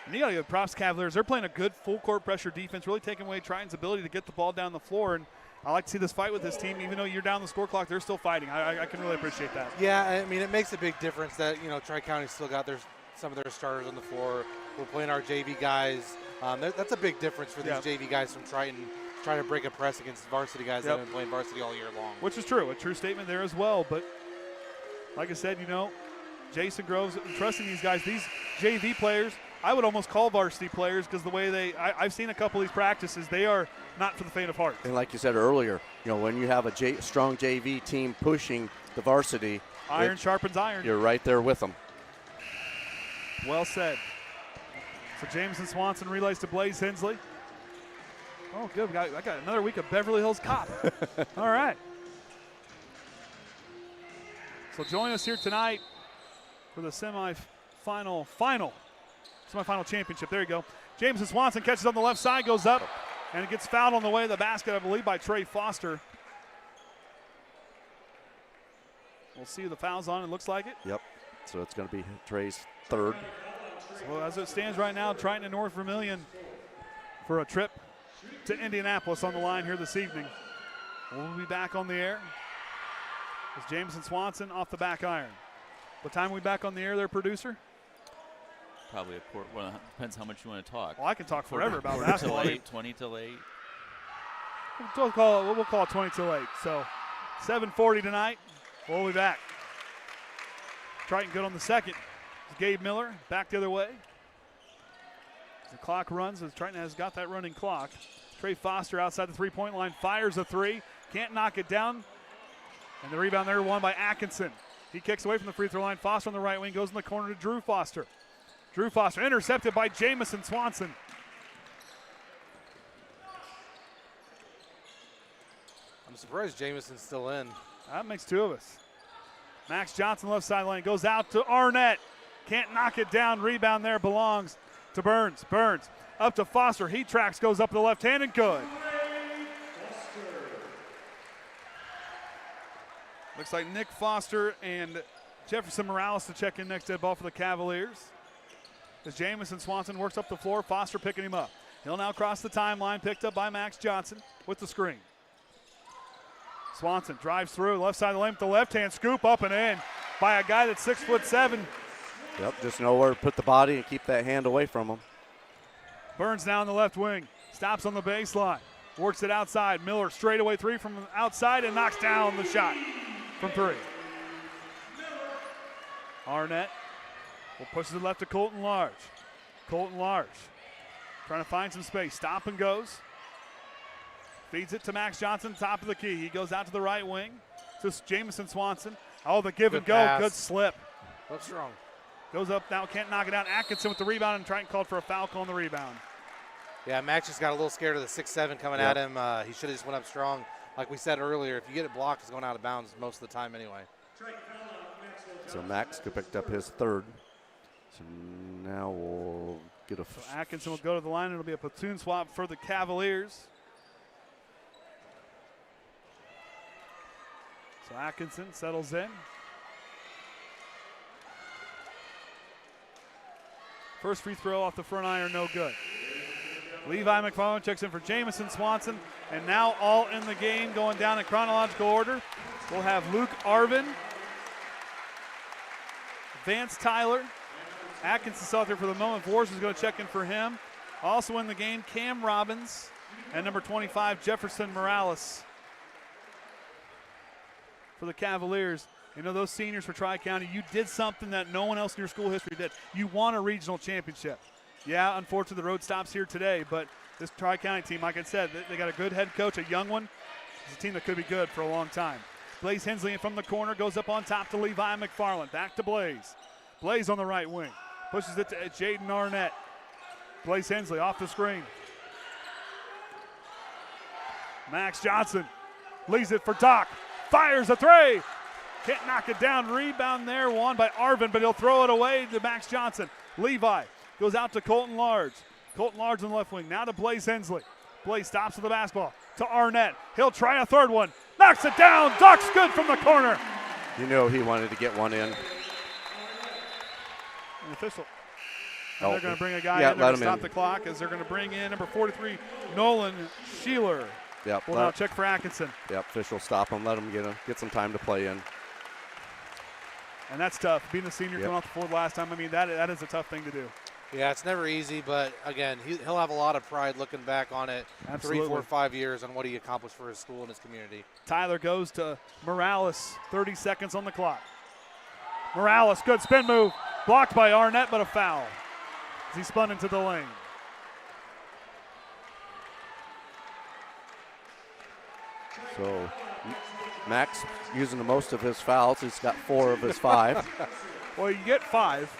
And you got to give props to Cavaliers. They're playing a good full-court pressure defense, really taking away Triton's ability to get the ball down the floor. And I like to see this fight with this team. Even though you're down the score clock, they're still fighting. I can really appreciate that. Yeah, I mean, it makes a big difference that, Tri-County still got some of their starters on the floor. We're playing our JV guys. That's a big difference for these JV guys from Triton, trying to break a press against varsity guys that have been playing varsity all year long. Which is true, a true statement there as well. But like I said, Jason Groves, trusting these guys, these JV players, I would almost call varsity players because the way I've seen a couple of these practices, they are not for the faint of heart. And like you said earlier, when you have a strong JV team pushing the varsity, iron sharpens iron. You're right there with them. Well said. So Jameson Swanson relays to Blaze Hensley. Oh, good. I got another week of Beverly Hills Cop. All right. So join us here tonight for the semifinal championship. There you go. Jameson Swanson catches on the left side, goes up, and it gets fouled on the way to the basket, I believe, by Trev Parker. We'll see the foul's on. It looks like it. Yep. So it's going to be Trey's third. So as it stands right now, Triton and North Vermilion for a trip to Indianapolis on the line here this evening. We'll be back on the air. It's Jameson Swanson off the back iron. What time are we back on the air there, producer? Probably a quarter. Well, depends how much you want to talk. Well, I can talk forever about basketball. 20 till 8. We'll call it 20 till 8. So 7:40 tonight. We'll be back. Triton good on the second. It's Gabe Miller back the other way. As the clock runs, as Triton has got that running clock. Trev Parker outside the three-point line fires a three. Can't knock it down. And the rebound there won by Atkinson. He kicks away from the free throw line. Foster on the right wing goes in the corner to Drew Foster. Drew Foster intercepted by Jamison Swanson. I'm surprised Jamison's still in. That makes two of us. Max Johnson left sideline goes out to Arnett. Can't knock it down. Rebound there belongs to Burns. Burns up to Foster. He tracks, goes up the left hand and good. Looks like Nick Foster and Jefferson Morales to check in next dead ball for the Cavaliers. As Jamison Swanson works up the floor, Foster picking him up. He'll now cross the timeline, picked up by Max Johnson with the screen. Swanson drives through, left side of the lane with the left hand scoop up and in by a guy that's 6'7". Yep, just know where to put the body and keep that hand away from him. Burns down the left wing, stops on the baseline, works it outside. Miller straightaway three from outside and knocks down the shot from three. Arnett will push it left to Colton Large. Colton Large trying to find some space. Stop and goes. Feeds it to Max Johnson, top of the key. He goes out to the right wing. Just Jamison Swanson. Oh, the give and go. Pass. Good slip. What's wrong? Goes up now, can't knock it down. Atkinson with the rebound and Triton called for a foul call on the rebound. Yeah, Max just got a little scared of the 6'7" coming at him. He should have just went up strong. Like we said earlier, if you get it blocked, it's going out of bounds most of the time anyway. So Max picked up his third. So now we'll get a... So Atkinson will go to the line. It'll be a platoon swap for the Cavaliers. So Atkinson settles in. First free throw off the front iron, no good. Levi McFarland checks in for Jamison Swanson. And now all in the game, going down in chronological order. We'll have Luke Arvin, Vance Tyler, Atkinson out there for the moment. Vors is going to check in for him. Also in the game, Cam Robbins and number 25, Jefferson Morales. For the Cavaliers, those seniors for Tri-County, you did something that no one else in your school history did. You won a regional championship. Yeah, unfortunately the road stops here today, but this Tri-County team, like I said, they got a good head coach, a young one. It's a team that could be good for a long time. Blaze Hensley from the corner goes up on top to Levi McFarland. Back to Blaze. Blaze on the right wing. Pushes it to Jaden Arnett. Blaze Hensley off the screen. Max Johnson leaves it for Doc. Fires a three. Can't knock it down. Rebound there, won by Arvin, but he'll throw it away to Max Johnson. Levi goes out to Colton Large. Colton Large on the left wing. Now to Blaze Hensley. Blaze stops with the basketball to Arnett. He'll try a third one. Knocks it down. Ducks good from the corner. You know he wanted to get one in. An official. Oh, they're going to bring a guy in there to stop the clock as they're going to bring in number 43, Nolan Sheeler. Yep. We'll now check for Atkinson. Yep, official stop him. Let him get some time to play in. And that's tough. Being the senior going off the floor last time, I mean, that is a tough thing to do. Yeah, it's never easy, but again, he'll have a lot of pride looking back on it. Absolutely. 3, 4, 5 years on what he accomplished for his school and his community. Tyler goes to Morales, 30 seconds on the clock. Morales, good spin move. Blocked by Arnett, but a foul as he spun into the lane. So Max using the most of his fouls. He's got 4 of his 5. Well, you get 5.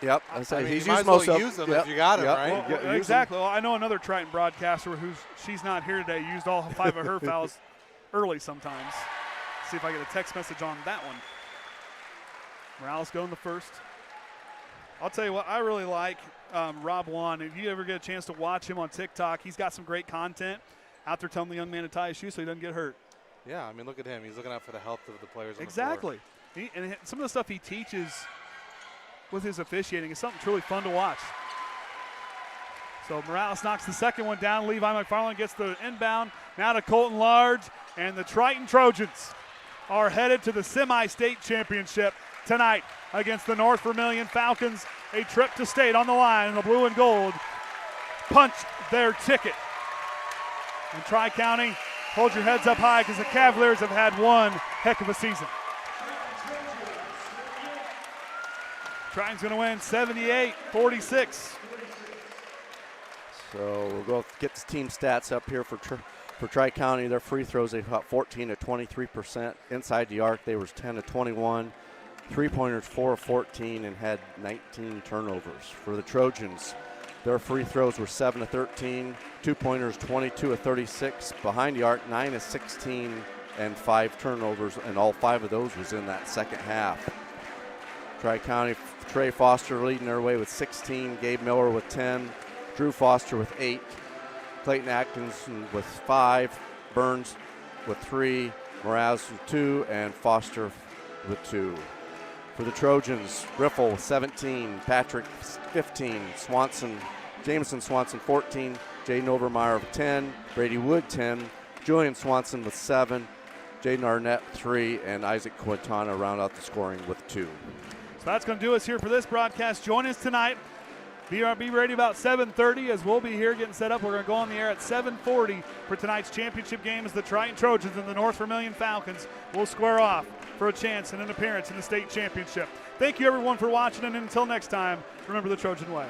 Yep, I mean, he's you might used as well most of use them yep. if you got them, yep. right? Well, exactly. Well, I know another Triton broadcaster she's not here today, used all 5 of her fouls early sometimes. See if I get a text message on that one. Morales going the first. I'll tell you what, I really like Rob Wan. If you ever get a chance to watch him on TikTok, he's got some great content out there telling the young man to tie his shoes so he doesn't get hurt. Yeah, I mean, look at him. He's looking out for the health of the players on exactly. the floor. And some of the stuff he teaches with his officiating is something truly fun to watch. So Morales knocks the second one down. Levi McFarland gets the inbound. Now to Colton Large. And the Triton Trojans are headed to the semi-state championship tonight against the North Vermilion Falcons. A trip to state on the line. The blue and gold punch their ticket. And Tri-County, hold your heads up high because the Cavaliers have had one heck of a season. Triton's going to win 78-46. So we'll go get the team stats up here for Tri-County. Their free throws, they've got 14 to 23%. Inside the arc, they were 10 to 21. Three-pointers, 4 of 14, and had 19 turnovers. For the Trojans, their free throws were 7 of 13. Two-pointers, 22 of 36. Behind the arc, 9 of 16, and 5 turnovers, and all 5 of those was in that second half. Tri-County, Trey Foster leading their way with 16. Gabe Miller with 10. Drew Foster with 8. Clayton Atkinson with 5. Burns with 3. Morales with 2. And Foster with 2. For the Trojans, Riffle with 17. Patrick 15. Jameson Swanson 14. Jaden Overmeyer with 10. Brady Wood 10. Julian Swanson with 7. Jaden Arnett 3. And Isaac Quintana round out the scoring with 2. So that's going to do us here for this broadcast. Join us tonight. Be ready about 7:30 as we'll be here getting set up. We're going to go on the air at 7:40 for tonight's championship game as the Triton Trojans and the North Vermilion Falcons will square off for a chance and an appearance in the state championship. Thank you, everyone, for watching, and until next time, remember the Trojan way.